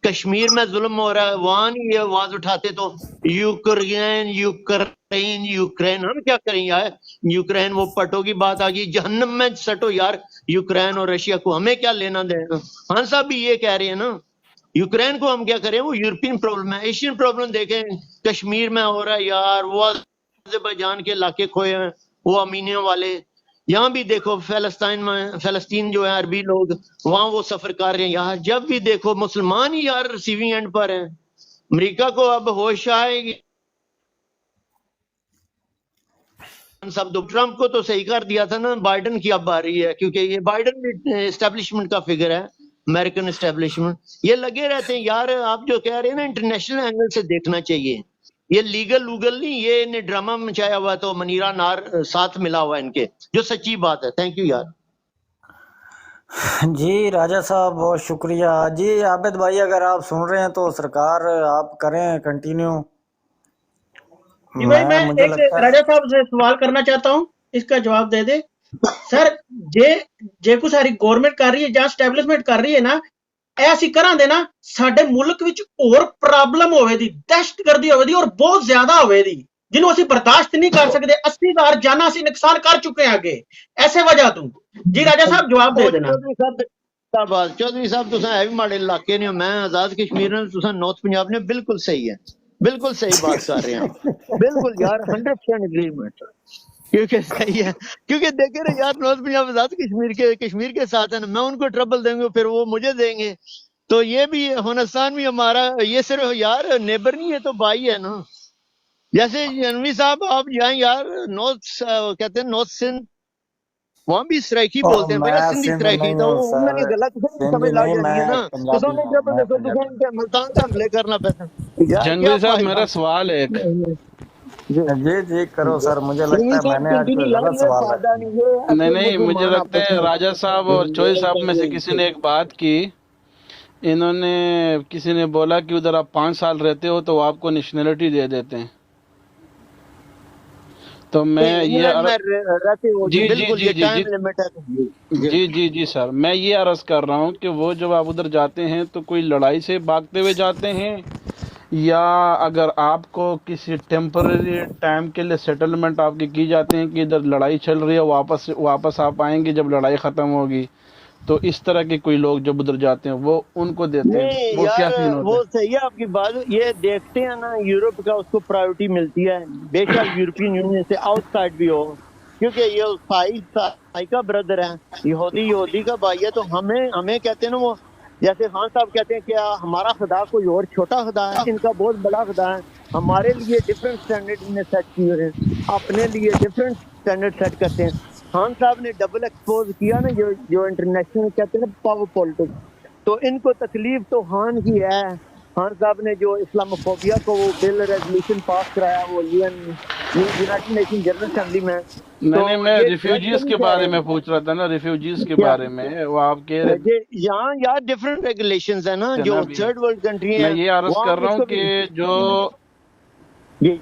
کشمیر میں ظلم ہو رہا ہے، وہاں نہیں یہ آواز اٹھاتے تو یوکرین یوکرین یوکرین. ہم کیا کریں یار؟ یوکرین وہ پٹو کی بات آ گئی، جہنم میں سٹو یار یوکرین اور رشیا کو، ہمیں کیا لینا دینا. ہاں صاحب بھی یہ کہہ رہے ہیں نا، یوکرین کو ہم کیا کریں، وہ یورپین پرابلم ہے. ایشین پرابلم دیکھیں کشمیر میں ہو رہا ہے یار، وہ آذربائیجان کے علاقے کھوئے ہیں، وہ امینیوں والے. یہاں بھی دیکھو فلسطین میں، فلسطین جو ہے عربی لوگ وہاں وہ سفر کر رہے ہیں یار. جب بھی دیکھو مسلمان ہی یار ریسیونگ اینڈ پر ہیں. امریکہ کو اب ہوش آئے گی. سب ٹرمپ کو تو صحیح کر دیا تھا نا، بائیڈن کی اب آ رہی ہے، کیونکہ یہ بائیڈن بھی اسٹیبلشمنٹ کا فگر ہے، امریکن اسٹیبلشمنٹ. یہ لگے رہتے ہیں یار. آپ جو کہہ رہے ہیں نا انٹرنیشنل اینگل سے دیکھنا چاہیے، یہ لیگل لوگل نہیں، یہ انہیں ڈرامہ مچایا ہوا. تو منیرا نار ساتھ ملا ہوا ان کے، جو سچی بات ہے. تھینک یو یار. جی راجہ صاحب بہت شکریہ. جی عابد بھائی اگر آپ سن رہے ہیں تو سرکار آپ کریں کنٹینیو. جی بھائی میں مجھے ایک لگتا ہے راجا صاحب سے سوال کرنا چاہتا ہوں، اس کا جواب دے دے سر. جے کو ساری گورنمنٹ کر رہی ہے ਜਾਂ اسٹیبلشمنٹ ਕਰ ਰਹੀ ਹੈ ਨਾ, ਇਹ ਅਸੀਂ ਕਰਾਂਗੇ ਨਾ ਸਾਡੇ ਮੁਲਕ ਵਿੱਚ ਹੋਰ ਪ੍ਰੋਬਲਮ ਹੋਵੇਗੀ, ਦਹਿਸ਼ਤਗਰਦੀ ਹੋਵੇਗੀ ਔਰ ਬਹੁਤ ਜ਼ਿਆਦਾ ਹੋਵੇਗੀ, ਜਿਹਨੂੰ ਅਸੀਂ ਬਰਦਾਸ਼ਤ ਨਹੀਂ ਕਰ ਸਕਦੇ. 80,000 ਜਾਨਾਂ ਅਸੀਂ ਨੁਕਸਾਨ ਕਰ ਚੁੱਕੇ ਹਾਂ ਅੱਗੇ ਐਸੇ ਵਜ੍ਹਾ ਤੋਂ. ਜੀ ਰਾਜਾ ਸਾਹਿਬ ਜਵਾਬ ਦੇ ਦੇਣਾ. چودھری صاحب تساں ہے بھی ماڑے علاقے نے، میں آزاد کشمیر نے، تساں نارتھ پنجاب نے. بالکل صحیح ہے، بالکل صحیح بات کر رہے ہیں. بالکل یار 100% اگریمنٹ، کیونکہ صحیح ہے. کیونکہ دیکھیں نا یار نارتھ پنجاب آزاد کشمیر کے ساتھ ہے نا. میں ان کو ٹربل دیں گے پھر وہ مجھے دیں گے. تو یہ بھی افغانستان بھی ہمارا، یہ صرف یار نیبر نہیں ہے تو بھائی ہے نا. جیسے جنوی صاحب آپ جائیں یار نارتھ، کہتے ہیں نارتھ سندھ، وہاں بھی سرائکی بولتے ہیں بھیا، میں سندھی سندھ سرائکی. نہیں تو ہوں انہوں نے سر، غلط سندھی سمجھ لا نہیں، جانی میں ہے نا. تو پنجابی سامنے ہوں، جب میں دیکھو تو پنجابی. ملتان سے حملے کرنا پیسا یار، کیا جنوی صاحب فائدہ. میرا سوال ہے ایک. جی جی کرو سر. مجھے لگتا ہے میں صاحب نے آج کنٹینیو کوئی یار، غلط یہ سوال رکھ فائدہ دیا. نہیں، یہ نہیں ایسے نہیں، مجھے مسلمان لگتا آپس ہے میں. راجہ صاحب اور چوئی صاحب میں سے کسی نے ایک بات کی. انہوں نے کسی نے بولا کہ ادھر آپ 5 سال رہتے ہو تو وہ آپ کو نیشنلٹی دے دیتے ہیں. تو میں یہ انگلینڈ میں رہتے ہو جی جی بالکل، جی یہ جی ٹائم جی لمٹ ہے. جی جی جی سر، میں یہ عرض کر رہا ہوں کہ وہ جب آپ ادھر جاتے ہیں تو کوئی لڑائی سے بھاگتے ہوئے جاتے ہیں، یا اگر آپ کو کسی ٹیمپرری ٹائم کے لیے سیٹلمنٹ آپ کی جاتے ہیں کہ ادھر لڑائی چل رہی ہے، واپس آپ آئیں گے جب لڑائی ختم ہوگی، تو اس طرح کے کوئی لوگ جب ادھر جاتے ہیں وہ ان کو دیتے ہیں، نہیں وہ کیا یار سین ہوتا وہ ہے؟ صحیح ہے آپ کی بات. یہ دیکھتے ہیں نا یورپ کا اس کو پرائیورٹی ملتی ہے، بے شک یورپین یونین سے آؤٹ سائڈ بھی ہو. کیونکہ یہ بھائی کا برادر ہے، یہودی کا بھائی ہے، تو ہمیں کہتے ہیں نا وہ، جیسے خان صاحب کہتے ہیں کہ ہمارا خدا کوئی اور چھوٹا خدا ہے، ان کا بہت بڑا خدا ہے، ہمارے لیے ڈفرینٹ سٹینڈرڈ انہیں سیٹ کیے ہوئے ہیں، اپنے لیے ڈفرینٹ سٹینڈرڈ سیٹ کرتے ہیں۔ خان صاحب نے ڈبل ایکسپوز کیا نا، جو انٹرنیشنل کہتے ہیں نا پاور پالیٹکس، تو ان کو تکلیف تو خان کی ہے۔ خان صاحب نے جو اسلاموفوبیا کو وہ بل ریزولوشن پاس کرایا وہ یونائٹڈ نیشن جنرل اسمبلی میں، تو نہیں میں یہ ریفیوجیز کے کہہ بارے رہے میں پوچھ رہا تھا نا، ریفیوجیز کے کیا بارے میں وہ آپ کہہ رہے یہاں یار ڈفرینٹ ریگولیشنز ہیں نا، تھے جو نا ابھی، تھرڈ ورلڈ کنٹری میں ہیں یہ عرض وہاں کر رہا اس ہوں کو بھی کہ جو جی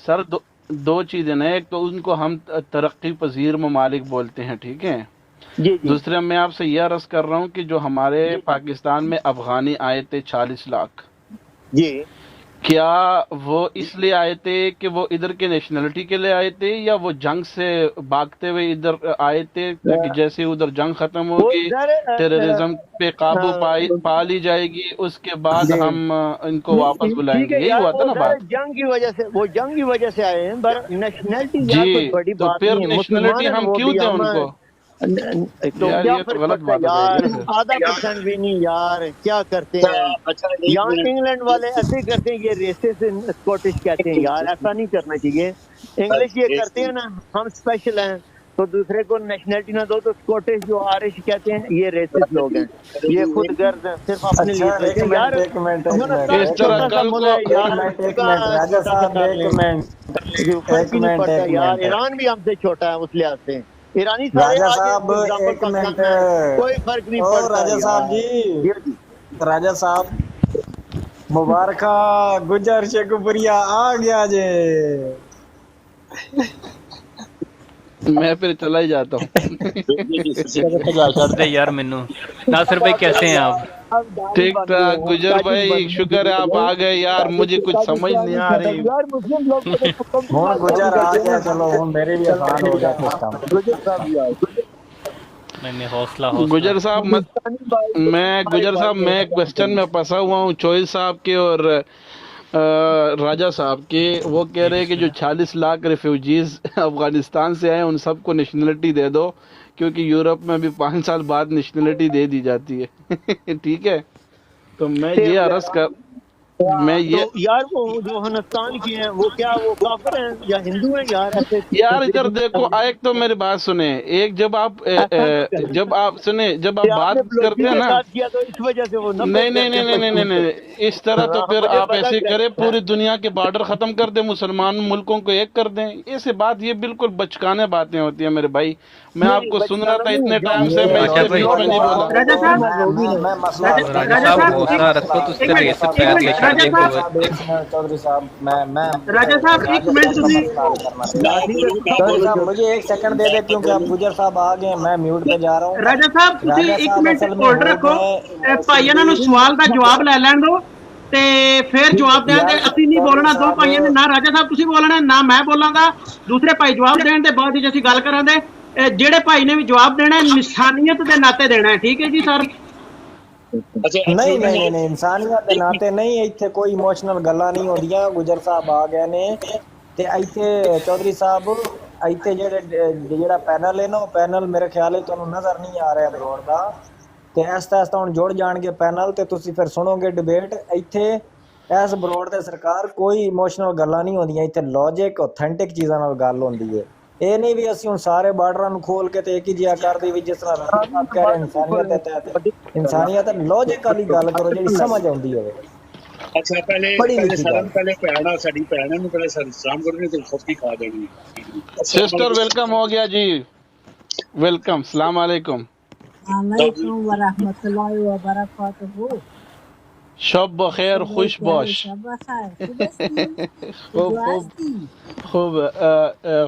سر دو چیزیں نا، ایک تو ان کو ہم ترقی پذیر ممالک بولتے ہیں، ٹھیک ہے، جی جی دوسرے میں آپ سے یہ عرض کر رہا ہوں کہ جو ہمارے جی پاکستان میں افغانی آئے تھے 40 لاکھ، جی کیا وہ اس لیے آئے تھے کہ وہ ادھر کے نیشنلٹی کے لیے آئے تھے، یا وہ جنگ سے بھاگتے ہوئے ادھر آئے تھے تاکہ جیسے ادھر جنگ ختم وہ ہوگی سر ٹیررزم پہ قابو پا لی جائے گی، اس کے بعد جی ہم ان کو واپس بلائیں ٹھیک گے، ہے یہی یار، ہوا تھا وہ نا سر بات؟ جنگ کی وجہ سے آئے ہیں، پر نیشنلٹی یار کوئی جی، بڑی تو بات پھر نہیں ہے، مسلمان نیشنلٹی ہیں ہم وہ کیوں بھی، دیں ہم ان کو؟ تو یار کیا یہ تو فرق غلط پڑتا ہے بات ہو جائے یار، گی نا پھر۔ آدھا پرسنٹ بھی نہیں یار، کیا کرتے ہیں یہاں انگلینڈ والے ایسے ہی کرتے ہیں، یہ ریسس اسکاٹش کہتے ہیں یار، ایسا نہیں کرنا چاہیے، انگلش یہ کرتے ہیں نا ہم اسپیشل ہیں تو دوسرے کو نیشنلٹی نہ دو، تو اسکاٹش جو آرش کہتے ہیں یہ ریسس لوگ ہیں، یہ خود غرض ہیں، صرف اپنے اچھا لیے ایک سوچتے ہیں منٹ یار، ایک منٹ ایک منٹ ہندوستان اس ایک طرح چھوٹا منٹ سا کل ملک کو ہے ایک یار، منٹ ایک کا منٹ راجا چھوٹا سا صاحب کر ایک لیں، منٹ فرق ایک ہی نہیں منٹ پڑتا ایک یار، منٹ ایران بھی ہم سے چھوٹا ہے اس لحاظ سے، ایرانی سارے راجا آگے صاحب اگزامپل ایک منٹ، پاکستان میں کوئی فرق نہیں او پڑتا راجا صاحب یار، جی، یہ جی راجا صاحب مبارکہ گجر شکریہ آ گیا جے۔ میں پھر چلا ہی جاتا ہوں۔ ਭਜਾ ਛੱਡਦੇ ਯਾਰ ਮੈਨੂੰ। ਨਾਸਿਰ ਭਾਈ کیسے ہیں آپ؟ اب داڑھی ٹھیک بن گئے ٹھاک ہیں، گجر تاجک بھائی، بن شکر ہے آپ آ گئے یار، مجھے کچھ سمجھ نہیں آ ختم رہی۔ یار، مسلم لوگ تو ہوں کمپرومائز گجر آ کرتے ہیں گیا، نا، چلو ہوں میرے بھی آسان ہو گیا سسٹم۔ گجر صاحب یار، نہیں حوصلہ حوصلہ۔ گجر صاحب ہندوستانی بھائی میں ہمارے گجر صاحب بھائی میں ایک کوشچن میں پھنسا ہوا ہوں چوہل صاحب کے اور راجہ صاحب کے، وہ کہہ جی رہے ہیں کہ بسم جو اللہ۔ 40 لاکھ ریفیوجیز افغانستان سے آئے ان سب کو نیشنلٹی دے دو، کیونکہ یورپ میں بھی 5 سال بعد نیشنلٹی دے دی جاتی ہے۔ ٹھیک ہے، تو میں یہ عرض کر میں تو یہ یار وہ جو ہندوستان کے ہیں وہ کیا وہ کافر ہیں یا ہندو ہیں یار، ایسے یار ادھر دیکھو، ایک تو میری بات سنیں، ایک جب آپ ایسا نہیں کرنا، جب آپ سنیں، جب آپ کہ آپ بات نے بلوچی کرتے ہیں کے نا، ساتھ کیا تو اس وجہ سے وہ نہیں نفرت نہیں کرتے نہیں ہیں نہیں نہیں نہیں پشتون سے، نہیں، اس طرح تو پھر مجھے آپ پتا ایسے کریں ہے، پوری دنیا کے بارڈر ختم کر دیں، مسلمان ملکوں کو ایک کر دیں، ایسے بات یہ بالکل بچکانے باتیں ہوتی ہیں میرے بھائی۔ میں آپ نہیں کو سن رہا بچپنا تھا نہیں، اتنے جو ٹائم سے، مجھے میں راجہ اسے بھائی، بیچ میں نہیں نوجوان بولا۔ ہوں راجا تو صاحب میں مسئلہ عرض کر راجہ رہا راجا صاحب ہوں، صاحب میں حوصلہ رکھو مسئلہ تو عرض اس ایک کر سے رہا منٹ ہوں، ریس سب سے ایک پیر منٹ لے پہلے چھڑ راجا دے راجہ کو صاحب صاحب ایک منٹ، چودھری صاحب میں راجا صاحب ایک راجہ منٹ صاحب کا تسی مسئلہ حل کرنا دے دیں۔ چودھری نہیں صاحب مجھے ایک سیکنڈ دے دے، کیونکہ اب گجر صاحب آ گئے، میں میوٹ پہ جا رہا ہوں۔ راجا صاحب تسی راجہ ایک صاحب منٹ اصل میں ہولڈ ہو رکھو، گئے بھائی انہاں نو سوال دا جواب لے لین دو تے پھر جواب دیں گے، یار اسی نہیں چودھری بولنا، دو صاحب، بھائیوں نے نہ راجا صاحب تسی بولنا ہے نہ میں بولاں گا، دوسرے بھائی جواب دین دے بعد وچ اسی گل کراں دے، جڑے بھائی نے بھی جواب دینا ہے انسانیت دے ناطے دینا ہے، ٹھیک ہے جی سر؟ نہیں نہیں نہیں نہیں، انسانیت دے ناطے نہیں، ایتھے کوئی ایموشنل گلاں نہیں ہوندیاں، گجر صاحب آ گئے نے تے ایتھے چودھری صاحب ایتھے جڑا پینل ہے نا، وہ پینل میرے خیال ہے تانوں نظر نہیں آ رہا بروڑ دا، تے ایستا ایستا ہن جڑ جان گے پینل تے تسی پھر سنو گے ڈیبیٹ، ایتھے ایس بروڑ دے سرکار کوئی ایموشنل گلاں نہیں ہوندیاں، ایتھے لاجک اوتھینٹک چیزاں نال گل ہوندی ہے، اے نہیں بھی اسی ہن سارے بارڈراں نوں کھول کے تے ایک ہی جہا کر دی، بھی جس طرح راجہ صاحب کہہ رہے ہیں انسانیت دے تحت، انسانیت لاجک والی گل کرو جڑی سمجھ آندی ہوئے، اچھا پہلے پڑھی پہلے لکھی سارا گل۔ پہلے بھੈਣ ਸਾਡੀ ਭੈਣ ਨੂੰ ਪਹਿਲੇ ਸਲਾਮ ਕਰਨੀ ਤੇ ਖੁਸ਼ਕੀ ਖਾ ਦੇਣੀ ਅਸਲਾਮ سسٹر ویلکم ہو گیا جی، ویلکم، السلام علیکم، علیکم ورحمۃ اللہ وبرکاتہ۔ شب بخیر، چلے خوش چلے باش۔ شب بخیر، خوب هستی؟ خوب خوب کجا هستی؟ خوب،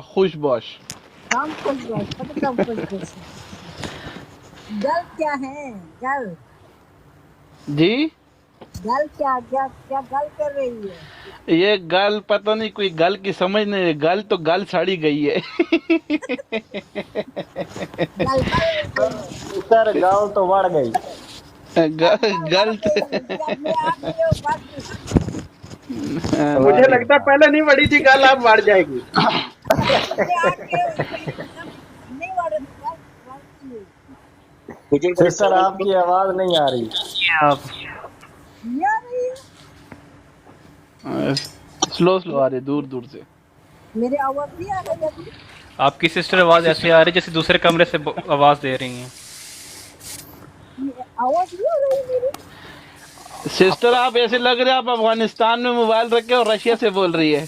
خوش باش۔ کم خوش باش، خود کم خوش باشی۔ گل کیا ہے؟ گل جی گل کیا گل کر رہی ہے؟ یہ گل پتہ نہیں، کوئی گل کی سمجھ نہیں، گل تو گل ساڑی گئی ہے۔ گل بڑھ گئی ہے، سر گال تو وڑ گئی۔ گل بڑھ گل گئی، جب میں آ گئی ہو بڑھ گئی۔ مجھے لگتا ہے پہلے نہیں بڑی تھی گل اب بڑھ جائے گی. نہیں واڑ گجر بھائی سسٹر آپ کی آواز نہیں آ رہی. آپ نہیں آ رہی ہے سلو سلو آ رہے دور دور سے. میری آواز نہیں آ رہی ابھی. آپ کی سسٹر آواز ایسے آ رہی ہے جیسے دوسرے کمرے سے آواز دے رہی ہیں. آواز نہیں آ رہی میری. سسٹر آپ ایسے لگ رہے آپ افغانستان میں موبائل رکھے اور رشیا سے بول رہی ہے.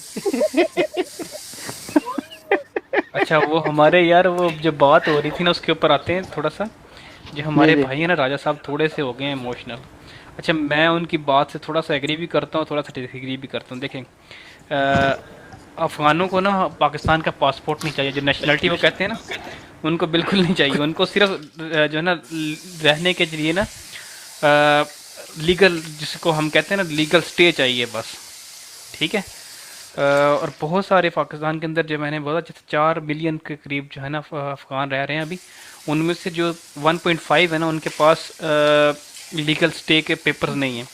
اچھا وہ ہمارے یار وہ جو بات ہو رہی تھی نا اس کے اوپر آتے ہیں تھوڑا سا. جو ہمارے جی بھائی ہیں نا راجہ صاحب تھوڑے سے ہو گئے ہیں ایموشنل. اچھا میں ان کی بات سے تھوڑا سا ایگری بھی کرتا ہوں تھوڑا سا ڈس ایگری بھی کرتا ہوں. دیکھیں افغانوں کو نا پاکستان کا پاسپورٹ نہیں چاہیے. جو نیشنلٹی وہ کہتے ہیں نا ان کو بالکل نہیں چاہیے. ان کو صرف جو ہے نا رہنے کے لیے نا لیگل جس کو ہم کہتے ہیں نا لیگل سٹے چاہیے بس. ٹھیک ہے. اور بہت سارے پاکستان کے اندر جو میں نے بولا جیسے 4 ملین کے قریب جو ہے نا افغان رہ رہے ہیں ابھی. ان میں سے جو 1.5 ہے نا ان کے پاس لیگل سٹے کے پیپرز نہیں ہیں.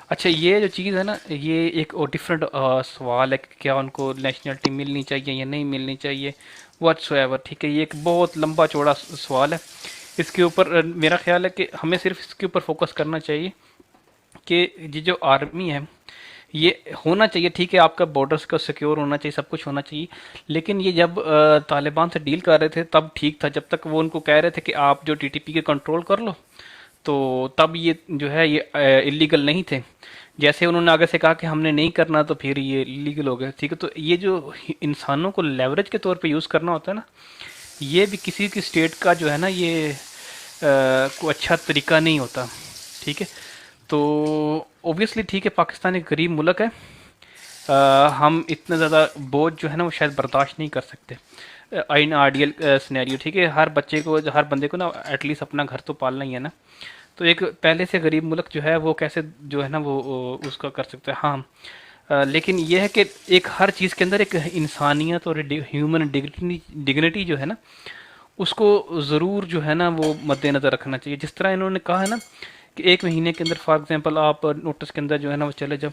اچھا یہ جو چیز ہے نا یہ ایک ڈفرینٹ سوال ہے کہ کیا ان کو نیشنلٹی ملنی چاہیے یا نہیں ملنی چاہیے واٹ سو ایور. ٹھیک ہے یہ ایک بہت لمبا چوڑا سوال ہے. اس کے اوپر میرا خیال ہے کہ ہمیں صرف اس کے اوپر فوکس کرنا چاہیے کہ یہ جو آرمی ہے یہ ہونا چاہیے. ٹھیک ہے آپ کا بارڈرز کا سیکیور ہونا چاہیے سب کچھ ہونا چاہیے. لیکن یہ جب طالبان سے ڈیل کر رہے تھے تب ٹھیک تھا جب تک وہ ان کو کہہ رہے تھے کہ آپ جو ٹی ٹی پی کے کنٹرول کر لو تو تب یہ جو ہے یہ اللیگل نہیں تھے. جیسے انہوں نے آگے سے کہا کہ ہم نے نہیں کرنا تو پھر یہ لیگل ہو گئے. ٹھیک ہے. تو یہ جو انسانوں کو لیوریج کے طور پہ یوز کرنا ہوتا ہے نا یہ بھی کسی کی اسٹیٹ کا جو ہے نا یہ کوئی اچھا طریقہ نہیں ہوتا. ٹھیک ہے. تو اوبویسلی ٹھیک ہے پاکستان ایک غریب ملک ہے. ہم اتنا زیادہ بوجھ جو ہے نا وہ شاید برداشت نہیں کر سکتے ان آئیڈیل سینیریو. ٹھیک ہے. ہر بچے کو ہر بندے کو نا ایٹ لیسٹ اپنا گھر تو پالنا ہی ہے نا. تو ایک پہلے سے غریب ملک جو ہے وہ کیسے جو ہے نا وہ اس کا کر سکتے ہیں. ہاں لیکن یہ ہے کہ ایک ہر چیز کے اندر ایک انسانیت اور ہیومن ڈگنیٹی جو ہے نا اس کو ضرور جو ہے نا وہ مد نظر رکھنا چاہیے. جس طرح انہوں نے کہا ہے نا کہ 1 مہینے کے اندر فار ایگزامپل آپ نوٹس کے اندر جو ہے نا وہ چلے جب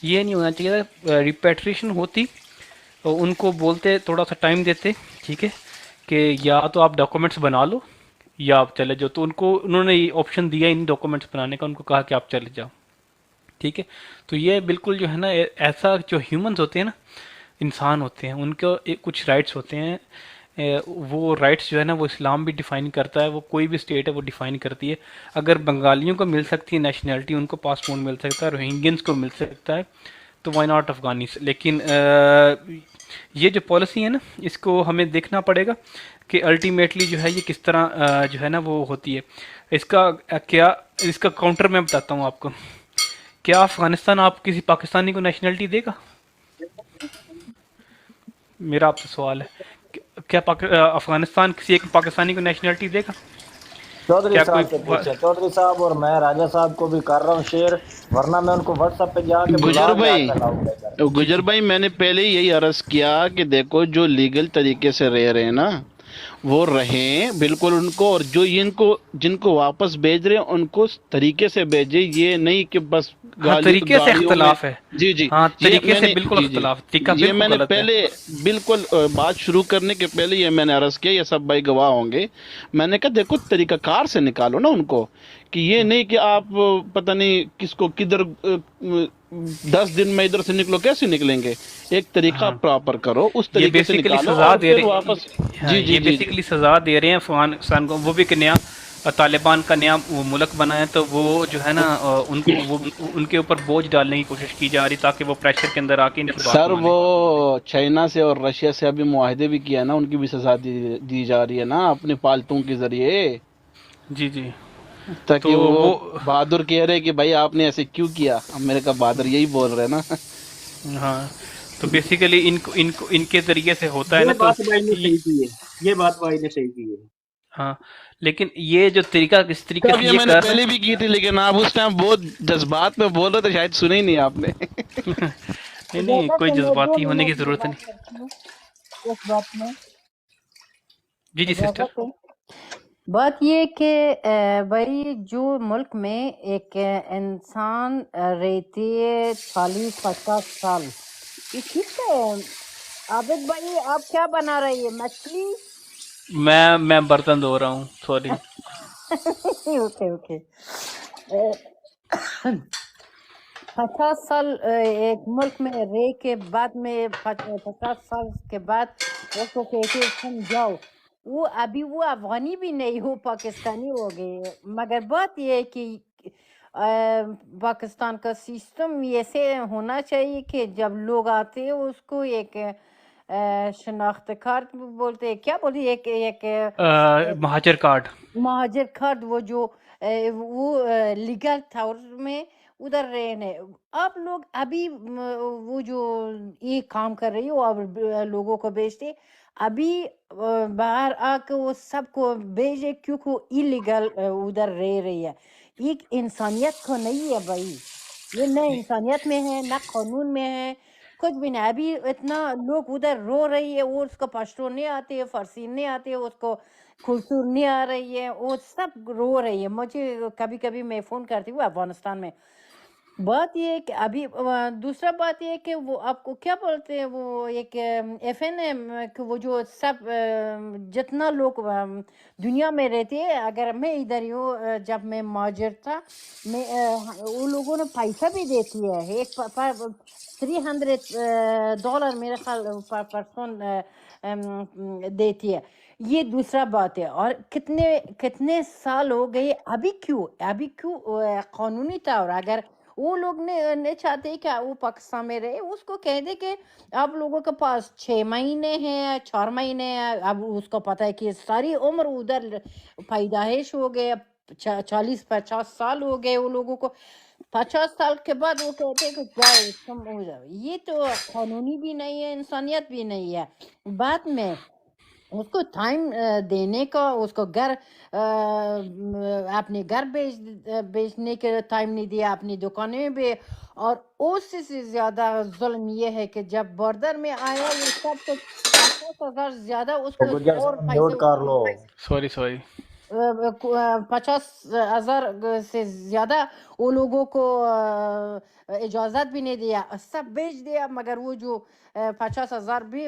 یہ نہیں ہونا چاہیے. ریپیٹریشن ہوتی ان کو بولتے تھوڑا سا ٹائم دیتے. ٹھیک ہے کہ یا تو آپ ڈاکومنٹس بنا لو یا آپ چلے جاؤ. تو ان کو انہوں نے یہ آپشن دیا ان ڈاکومنٹس بنانے کا. ان کو کہا کہ آپ چلے جاؤ. ٹھیک ہے. تو یہ بالکل جو ہے نا ایسا جو ہیومنز ہوتے ہیں نا انسان ہوتے ہیں ان کو کچھ رائٹس ہوتے ہیں. وہ رائٹس جو ہے نا وہ اسلام بھی ڈیفائن کرتا ہے. وہ کوئی بھی اسٹیٹ ہے وہ ڈیفائن کرتی ہے. اگر بنگالیوں کو مل سکتی ہے نیشنلٹی ان کو پاسپورٹ مل سکتا ہے. روہنگینس کو مل سکتا ہے تو وائی ناٹ افغانیز. لیکن یہ جو پالیسی ہے نا اس کو ہمیں دیکھنا پڑے گا کہ الٹیمیٹلی جو ہے یہ کس طرح جو ہے نا وہ ہوتی ہے. اس کا کاؤنٹر میں بتاتا ہوں آپ کو. کیا افغانستان آپ کسی پاکستانی کو نیشنلٹی دے گا؟ میرا آپ سے سوال ہے کیا افغانستان کسی ایک پاکستانی کو نیشنلٹی دے گا؟ چودھری صاحب سے پوچھیں. چودھری صاحب اور میں راجہ صاحب کو بھی کر رہا ہوں شیئر ورنہ میں ان کو واٹس ایپ پہ جا کے گجر بھائی میں نے پہلے یہی عرض کیا کہ دیکھو جو لیگل طریقے سے رہ رہے ہیں نا وہ رہیں بالکل ان کو. اور جو جن کو واپس بھیج رہے ہیں ان کو طریقے سے بھیجے. یہ نہیں کہ بس طریقے سے اختلاف ہے. جی جی ہاں طریقے سے بالکل اختلاف. یہ میں نے پہلے بالکل بات شروع کرنے کے پہلے یہ میں نے عرض کیا. یہ سب بھائی گواہ ہوں گے. میں نے کہا دیکھو طریقہ کار سے نکالو نا ان کو کہ یہ نہیں کہ آپ پتہ نہیں کس کو کدھر 10 دن میں ادھر سے نکلو. کیسے نکلیں گے؟ ایک طریقہ پراپر کرو اس طریقے سے نکالو اور پھر واپس. جی جی بیسیکلی سزا دے رہے ہیں افغانستان کو. وہ بھی کہ نیا طالبان کا نیا ملک بنا ہے تو وہ جو ہے نا ان کے اوپر بوجھ ڈالنے کی کوشش کی جا رہی تاکہ وہ پریشر کے اندر آ کے سر وہ چائنا سے اور رشیا سے ابھی معاہدے بھی کیا ہے نا ان کی بھی سزا دی جا رہی ہے نا اپنے پالتوں کے ذریعے. جی جی تاکہ وہ بہادر کہہ رہے کہ بھائی آپ نے ایسے کیوں کیا. میرے کا بہادر یہی بول رہے نا. ہاں تو بیسیکلی ان کے ذریعے سے ہوتا ہے نا. یہ بات بھائی نے صحیح کی ہے. ہاں لیکن یہ جو طریقہ کس طریقے سے میں نے پہلے بھی کی تھی لیکن آپ اس ٹائم بہت جذبات میں بول رہے تھے شاید سنے ہی نہیں آپ نے. نہیں کوئی جذباتی ہونے کی ضرورت نہیں. اس بات میں جی جی سسٹر بات یہ کہ بھائی جو ملک میں ایک انسان رہتی ہے 40-50 سال، یہ ٹھیک ہے؟ عابد بھائی آپ کیا بنا رہی ہے؟ مچھلی؟ میں برتن دھو رہا ہوں، سوری۔ Okay okay. 50 سال ایک ملک میں رہ کے بعد میں 50 سال کے بعد اس کو کہتے ہیں تم جاؤ، وہ ابھی وہ افغانی بھی نہیں ہو، پاکستانی ہو گئے۔ مگر بات یہ ہے کہ پاکستان کا سسٹم ایسے ہونا چاہیے کہ جب لوگ آتے ہیں اس کو ایک شناخت کارڈ بولتے ہیں، کیا بولتے ہیں، ایک مہاجر کارڈ۔ مہاجر کارڈ، وہ جو وہ لیگل طور میں ادھر رہنے۔ آپ لوگ ابھی وہ جو یہ کام کر رہی ہو اور لوگوں کو بیچتے، ابھی باہر آ کے وہ سب کو بھیجے کیونکہ ایلیگل ادھر رہ رہی ہے۔ یہ انسانیت کو نہیں ہے بھائی، یہ نہ انسانیت میں ہے نہ قانون میں ہے، کچھ بھی نہیں۔ ابھی اتنا لوگ ادھر رو رہی ہے، وہ اس کو پشتو نہیں آتے، فارسی نہیں آتے، اس کو کلثوم نہیں آ رہی ہے، وہ سب رو رہی ہے۔ مجھے کبھی کبھی میں فون کرتی ہوں افغانستان میں۔ بات یہ ہے کہ ابھی دوسرا بات یہ ہے کہ وہ آپ کو کیا بولتے ہیں، وہ ایک ایف این ایم کہ وہ جو سب جتنا لوگ دنیا میں رہتے ہیں، اگر میں ادھر ہی ہوں، جب میں مہاجر تھا، میں وہ لوگوں نے پیسہ بھی دیتی ہے، ایک $300 میرے خیال پر پرسن دیتی ہے۔ یہ دوسرا بات ہے۔ اور کتنے کتنے سال ہو گئے، ابھی کیوں قانونی طور اگر وہ لوگ نہیں چاہتے کہ وہ پاکستان میں رہے، اس کو کہہ دے کہ آپ لوگوں کے پاس 6 مہینے ہیں، 4 مہینے ہیں، اب اس کو پتہ ہے کہ ساری عمر ادھر پیدائش ہو گئے، 40-50 سال ہو گئے وہ لوگوں کو، 50 سال کے بعد وہ کہتے ہیں کہ جاؤ تم ادھر۔ یہ تو قانونی بھی نہیں ہے، انسانیت بھی نہیں ہے۔ بعد میں اس کو ٹائم دینے کا، اس کو گھر اپنے گھر بیچنے کے ٹائم نہیں دیا، اپنی دکانیں بھی۔ اور اس سے زیادہ ظلم یہ ہے کہ جب بارڈر میں آیا وہ سب کو 50,000 زیادہ اس کو گجر اور صاحب پیسے میوٹ کر لو۔ سوری۔ 50,000 سے زیادہ وہ لوگوں کو اجازت بھی نہیں دیا، سب بیچ دیا۔ مگر وہ جو 50,000 بھی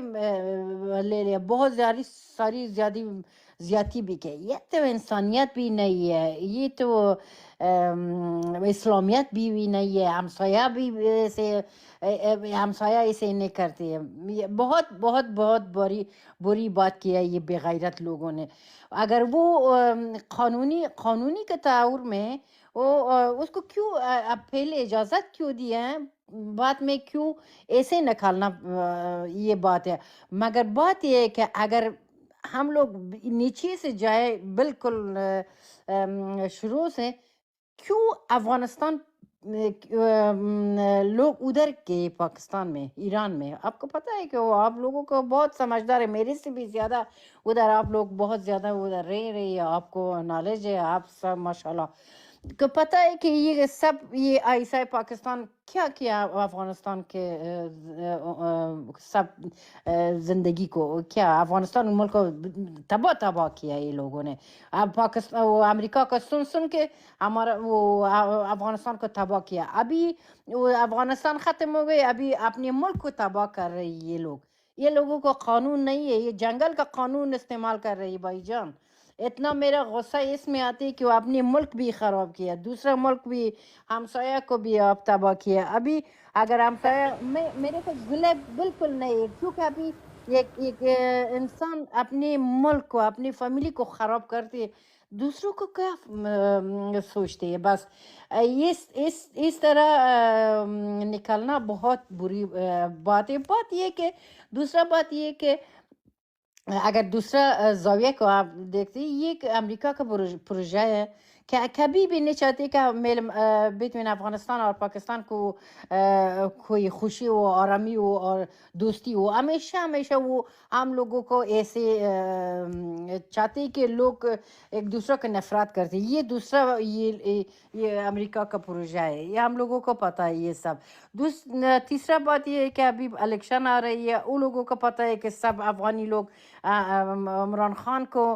لے لیا، بہت ساری زیادتی بھی کی۔ یہ تو انسانیت بھی نہیں ہے، یہ تو اسلامیت بھی نہیں ہے۔ ہمسایہ بھی ہمسایہ اسے نہیں کرتے ہیں۔ یہ بہت بہت بہت بری بات کی ہے یہ بے غیرت لوگوں نے۔ اگر وہ قانونی کے تعاور میں وہ اس کو کیوں اب پہلے اجازت کیوں دی ہے، بعد میں کیوں ایسے نکالنا، یہ بات ہے۔ مگر بات یہ ہے کہ اگر ہم لوگ نیچے سے جائے بالکل شروع سے، کیوں افغانستان لوگ ادھر کے پاکستان میں، ایران میں، آپ کو پتہ ہے کہ وہ آپ لوگوں کو بہت سمجھدار ہے، میرے سے بھی زیادہ ادھر آپ لوگ بہت زیادہ ادھر رہ رہی ہے، آپ کو نالج ہے، آپ سب ماشاءاللہ کو پتہ ہے کہ یہ سب یہ ایسا ہے۔ پاکستان کیا افغانستان کے سب زندگی کو، کیا افغانستان ملک کو تباہ کیا یہ لوگوں نے۔ اب پاکستان وہ امریکہ کا سن کے ہمارا وہ افغانستان کو تباہ کیا۔ ابھی وہ افغانستان ختم ہو گئے، ابھی اپنے ملک کو تباہ کر رہی یہ لوگ۔ یہ لوگوں کو قانون نہیں ہے، یہ جنگل کا قانون استعمال کر رہی بھائی جان۔ اتنا میرا غصہ اس میں آتی ہے کہ وہ اپنے ملک بھی خراب کیا، دوسرا ملک بھی، ہمسایہ کو بھی آپ تباہ کیا۔ ابھی اگر ہمسایہ میرے کو گلے بالکل نہیں ہے، کیونکہ ابھی ایک انسان اپنے ملک کو، اپنی فیملی کو خراب کرتے، دوسروں کو کیا سوچتے ہیں؟ بس اس طرح نکلنا بہت بری بات ہے۔ بات یہ کہ دوسرا بات یہ کہ اگر دوسرا زاویہ کو آپ دیکھتے ہیں، یہ ایک امریکہ کا پروژہ ہے کہ کبھی بھی نہیں چاہتے کہ بین افغانستان اور پاکستان کو کوئی خوشی ہو، آرامی ہو اور دوستی ہو۔ ہمیشہ وہ عام لوگوں کو ایسے چاہتے کہ لوگ ایک دوسرے کو نفرت کرتے۔ یہ دوسرا یہ امریکہ کا پروژہ ہے، یہ ہم لوگوں کو پتہ ہے یہ سب۔ تیسرا بات یہ ہے کہ ابھی الیکشن آ رہی ہے، ان لوگوں کو پتہ ہے کہ سب افغانی لوگ عمران خان کو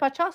50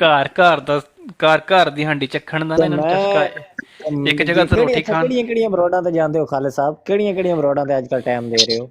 ਘਰ ਘਰ ਦਾ ਘਰ ਘਰ ਦੀ ਹਾਂਡੀ ਚੱਖਣ ਦਾ ਨਾ ਤੇ ਇਹਨਾਂ ਨੂੰ ਚਸਕਾ ਹੈ। ਇੱਕ ਜਗ੍ਹਾ ਤੇ ਰੋਟੀ ਖਾਣ ਕਿਹੜੀਆਂ ਬਰੋਡਾਂ ਤੇ ਜਾਂਦੇ ਹੋ ਖਾਲਿਦ ਸਾਹਿਬ, ਕਿਹੜੀਆਂ ਬਰੋਡਾਂ ਤੇ ਅੱਜ ਕੱਲ ਟਾਈਮ ਦੇ ਰਹੇ ਹੋ?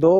2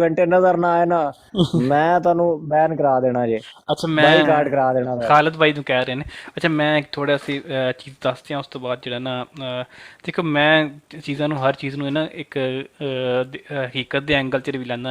ਘੰਟੇ ਨਜ਼ਰ ਨਾ ਆਏ ਨਾ, ਮੈਂ ਤੁਹਾਨੂੰ ਬੈਨ ਕਰਾ ਦੇਣਾ ਜੇ। ਅੱਛਾ ਮੈਂ ਬਾਈਕਾਟ ਕਰਾ ਦੇਣਾ ਖਾਲਿਦ ਭਾਈ ਨੂੰ ਕਹਿ ਰਹੇ ਨੇ। ਅੱਛਾ ਮੈਂ ਇੱਕ ਥੋੜਾ ਸੀ ਚੀਜ਼ ਦੱਸਦੇ ਹਾਂ, ਉਸ ਤੋਂ ਬਾਅਦ ਜਿਹੜਾ ਨਾ ਦੇਖੋ ਮੈਂ ਚੀਜ਼ਾਂ ਨੂੰ, ਹਰ ਚੀਜ਼ ਨੂੰ ਨਾ ਇੱਕ ਹਕੀਕਤ ਦੇ ਐਂਗਲ 'ਚ ਵੀ ਲੈਂਦਾ,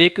1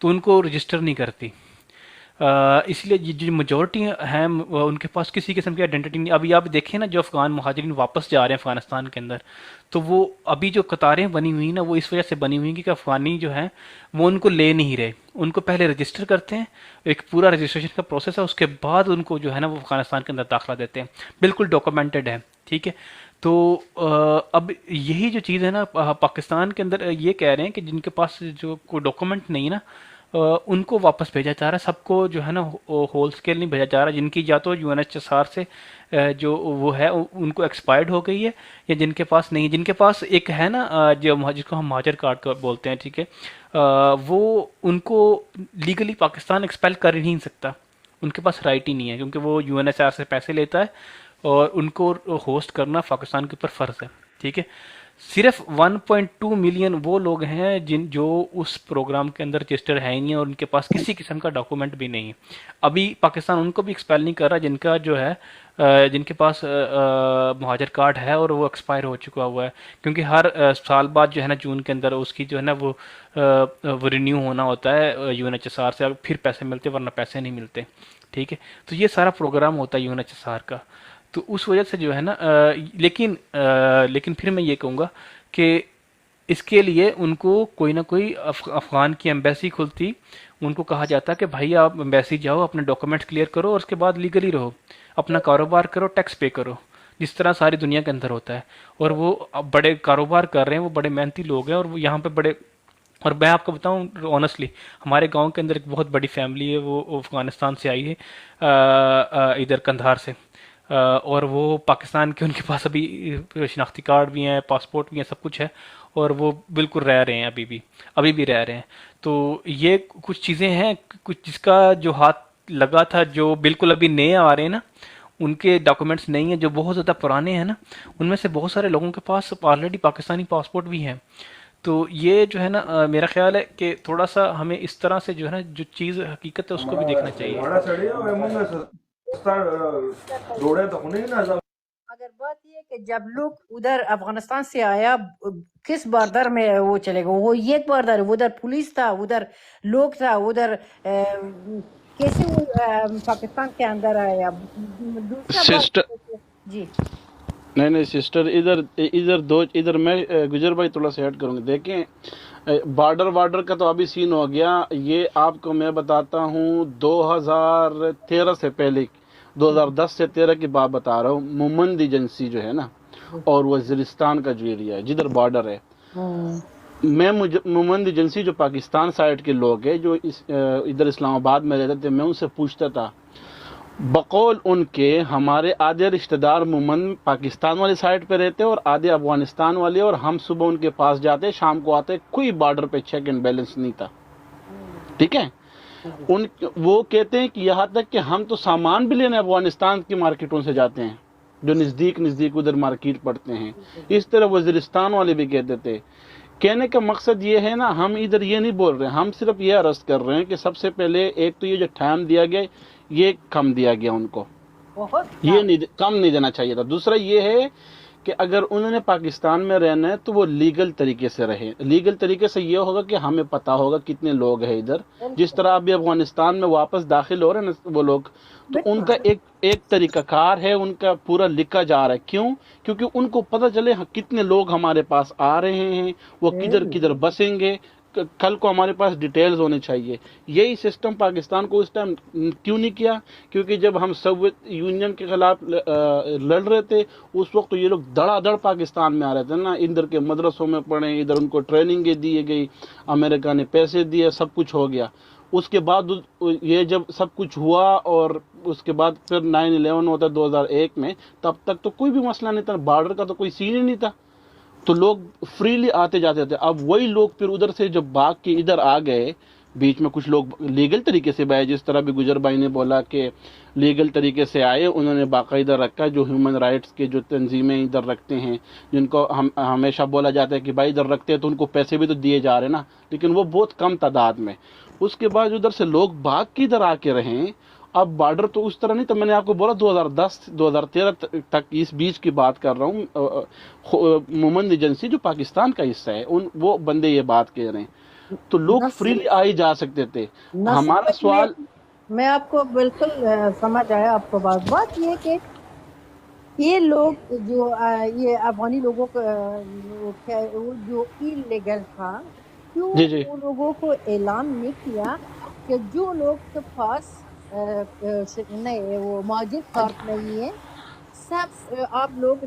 تو ان کو رجسٹر نہیں کرتی. اس لیے جو میجورٹی ہیں ان کے پاس کسی قسم کی آئیڈینٹی نہیں. ابھی آپ دیکھیں نا جو افغان مہاجرین واپس جا رہے ہیں افغانستان کے اندر, تو وہ ابھی جو قطاریں بنی ہوئی ہیں نا وہ اس وجہ سے بنی ہوئی ہیں کہ افغانی جو ہیں وہ ان کو لے نہیں رہے. ان کو پہلے رجسٹر کرتے ہیں, ایک پورا رجسٹریشن کا پروسیس ہے, اس کے بعد ان کو جو ہے نا وہ افغانستان کے اندر داخلہ دیتے ہیں, بالکل ڈاکومنٹڈ ہے. ٹھیک ہے, تو اب یہی جو چیز ہے نا پاکستان کے اندر یہ کہہ رہے ہیں کہ جن کے پاس جو کوئی ڈاکومنٹ نہیں ہے نا ان کو واپس بھیجا جا رہا ہے. سب کو جو ہے نا ہول سکیل نہیں بھیجا جا رہا, جن کی یا تو UNHCR سے جو وہ ہے ان کو ایکسپائرڈ ہو گئی ہے, یا جن کے پاس نہیں. جن کے پاس ایک ہے نا جو جس کو ہم مہاجر کارڈ بولتے ہیں, ٹھیک ہے, وہ ان کو لیگلی پاکستان ایکسپیل کر ہی نہیں سکتا, ان کے پاس رائٹ ہی نہیں ہے, کیونکہ وہ UNHCR سے پیسے لیتا ہے اور ان کو ہوسٹ کرنا پاکستان کے اوپر فرض ہے. ٹھیک ہے, صرف 1.2 ملین وہ لوگ ہیں جو اس پروگرام کے اندر رجسٹر ہے ہی نہیں اور ان کے پاس کسی قسم کا ڈاکومنٹ بھی نہیں ہے. ابھی پاکستان ان کو بھی ایکسپیل نہیں کر رہا جن کا جو ہے جن کے پاس مہاجر کارڈ ہے اور وہ ایکسپائر ہو چکا ہوا ہے, کیونکہ ہر سال بعد جو ہے نا جون کے اندر اس کی جو ہے نا وہ رینیو ہونا ہوتا ہے UNHCR سے, پھر پیسے ملتے ورنہ پیسے نہیں ملتے. ٹھیک ہے, تو یہ سارا پروگرام ہوتا ہے UNHCR کا. تو اس وجہ سے جو ہے نا لیکن پھر میں یہ کہوں گا کہ اس کے لیے ان کو کوئی نہ کوئی افغان کی ایمبیسی کھلتی, ان کو کہا جاتا کہ بھائی آپ ایمبیسی جاؤ, اپنے ڈاکومنٹ کلیئر کرو اور اس کے بعد لیگلی رہو, اپنا کاروبار کرو, ٹیکس پے کرو, جس طرح ساری دنیا کے اندر ہوتا ہے. اور وہ بڑے کاروبار کر رہے ہیں, وہ بڑے محنتی لوگ ہیں, اور وہ یہاں پہ بڑے. اور میں آپ کو بتاؤں آنیسٹلی, ہمارے گاؤں کے اندر ایک بہت بڑی فیملی ہے, وہ افغانستان سے آئی ہے, ادھر کندھار سے, اور وہ پاکستان کے ان کے پاس ابھی شناختی کارڈ بھی ہیں, پاسپورٹ بھی ہیں, سب کچھ ہے, اور وہ بالکل رہ رہے ہیں ابھی بھی رہ رہے ہیں. تو یہ کچھ چیزیں ہیں, کچھ جس کا جو ہاتھ لگا تھا, جو بالکل ابھی نئے آ رہے ہیں نا, ان کے ڈاکومنٹس نہیں ہیں, جو بہت زیادہ پرانے ہیں نا, ان میں سے بہت سارے لوگوں کے پاس آلریڈی پاکستانی پاسپورٹ بھی ہیں. تو یہ جو ہے نا میرا خیال ہے کہ تھوڑا سا ہمیں اس طرح سے جو ہے نا جو چیز حقیقت ہے اس کو بھی دیکھنا چاہیے. اگر بات یہ کہ جب لوگ ادھر افغانستان سے آیا کس باردار میں وہ چلے گا, وہ ایک باردار, ادھر پولیس تھا, ادھر لوگ تھا, ادھر کیسے وہ پاکستان کے اندر آیا. دوسرا سسٹر بات جی نہیں سسٹر, ادھر میں گجر بھائی تھوڑا سا ایڈ کروں گا. دیکھیں بارڈر کا تو ابھی سین ہو گیا. یہ آپ کو میں بتاتا ہوں 2013 سے پہلے, 2010 سے 13 کی بات بتا رہا ہوں. مومند ایجنسی جو ہے نا, اور وزیرستان کا جو ایریا ہے جدھر بارڈر ہے, میں مومند ایجنسی جو پاکستان سائڈ کے لوگ ہیں جو ادھر اسلام آباد میں رہتے تھے, میں ان سے پوچھتا تھا, بقول ان کے ہمارے آدھے رشتہ دار مومند پاکستان والی سائڈ پہ رہتے اور آدھے افغانستان والے, اور ہم صبح ان کے پاس جاتے شام کو آتے, کوئی بارڈر پہ چیک اینڈ بیلنس نہیں تھا. ٹھیک ہے, وہ کہتے ہیں کہ یہاں تک کہ ہم تو سامان بھی لینے افغانستان کی مارکیٹوں سے جاتے ہیں جو نزدیک ادھر مارکیٹ پڑتے ہیں. اس طرح وزیرستان والے بھی کہتے تھے. کہنے کا مقصد یہ ہے نا, ہم ادھر یہ نہیں بول رہے, ہم صرف یہ عرض کر رہے ہیں کہ سب سے پہلے ایک تو یہ جو ٹائم دیا گیا یہ کم دیا گیا ان کو, یہ نہیں کم نہیں دینا چاہیے تھا. دوسرا یہ ہے کہ اگر انہوں نے پاکستان میں رہنا ہے تو وہ لیگل طریقے سے رہیں. لیگل طریقے سے یہ ہوگا کہ ہمیں پتہ ہوگا کتنے لوگ ہیں ادھر. جس طرح ابھی افغانستان میں واپس داخل ہو رہے ہیں وہ لوگ, تو ان کا ایک طریقہ کار ہے, ان کا پورا لکھا جا رہا ہے. کیوں؟ کیونکہ ان کو پتہ چلے کتنے لوگ ہمارے پاس آ رہے ہیں, وہ کدھر بسیں گے, کل کو ہمارے پاس ڈیٹیلز ہونے چاہیے. یہی سسٹم پاکستان کو اس ٹائم کیوں نہیں کیا؟ کیونکہ جب ہم سوویت یونین کے خلاف لڑ رہے تھے اس وقت تو یہ لوگ دڑا دڑ پاکستان میں آ رہے تھے نا, ادھر کے مدرسوں میں پڑھے, ادھر ان کو ٹریننگیں دی گئی, امریکہ نے پیسے دیے, سب کچھ ہو گیا. اس کے بعد یہ جب سب کچھ ہوا اور اس کے بعد پھر 9/11 ہوتا 2001 میں, تب تک تو کوئی بھی مسئلہ نہیں تھا, بارڈر کا تو کوئی سین ہی نہیں تھا, تو لوگ فریلی آتے جاتے تھے. اب وہی لوگ پھر ادھر سے جب بھاگ کے ادھر آ گئے, بیچ میں کچھ لوگ لیگل طریقے سے آئے, جس طرح بھی گجر بھائی نے بولا کہ لیگل طریقے سے آئے, انہوں نے باقاعدہ رکھا, جو ہیومن رائٹس کے جو تنظیمیں ادھر رکھتے ہیں, جن کو ہمیشہ بولا جاتا ہے کہ بھائی ادھر رکھتے ہیں تو ان کو پیسے بھی تو دیے جا رہے ہیں نا, لیکن وہ بہت کم تعداد میں. اس کے بعد ادھر سے لوگ بھاگ کے ادھر آ کے رہیں. اب بارڈر تو اس طرح نہیں, تو میں نے آپ کو بولا 2010-2013 تک اس بیچ کی بات کر رہا ہوں. مومند ایجنسی جو پاکستان کا حصہ ہے, وہ بندے یہ بات کہہ رہے ہیں. تو لوگ نصیب فریلی آ ہی جا سکتے تھے. نصیب ہمارا بھائی سوال میں آپ کو بالکل سمجھ آیا آپ کو بات یہ کہ یہ لوگ جو یہ افغانی لوگوں کا وہ جو ایلیگل تھا کیوں جی جی ان لوگوں کو اعلان نہیں کیا کہ جو لوگ کے پاس نہیں وہ مہاجر کارڈ نہیں ہے سب آپ لوگ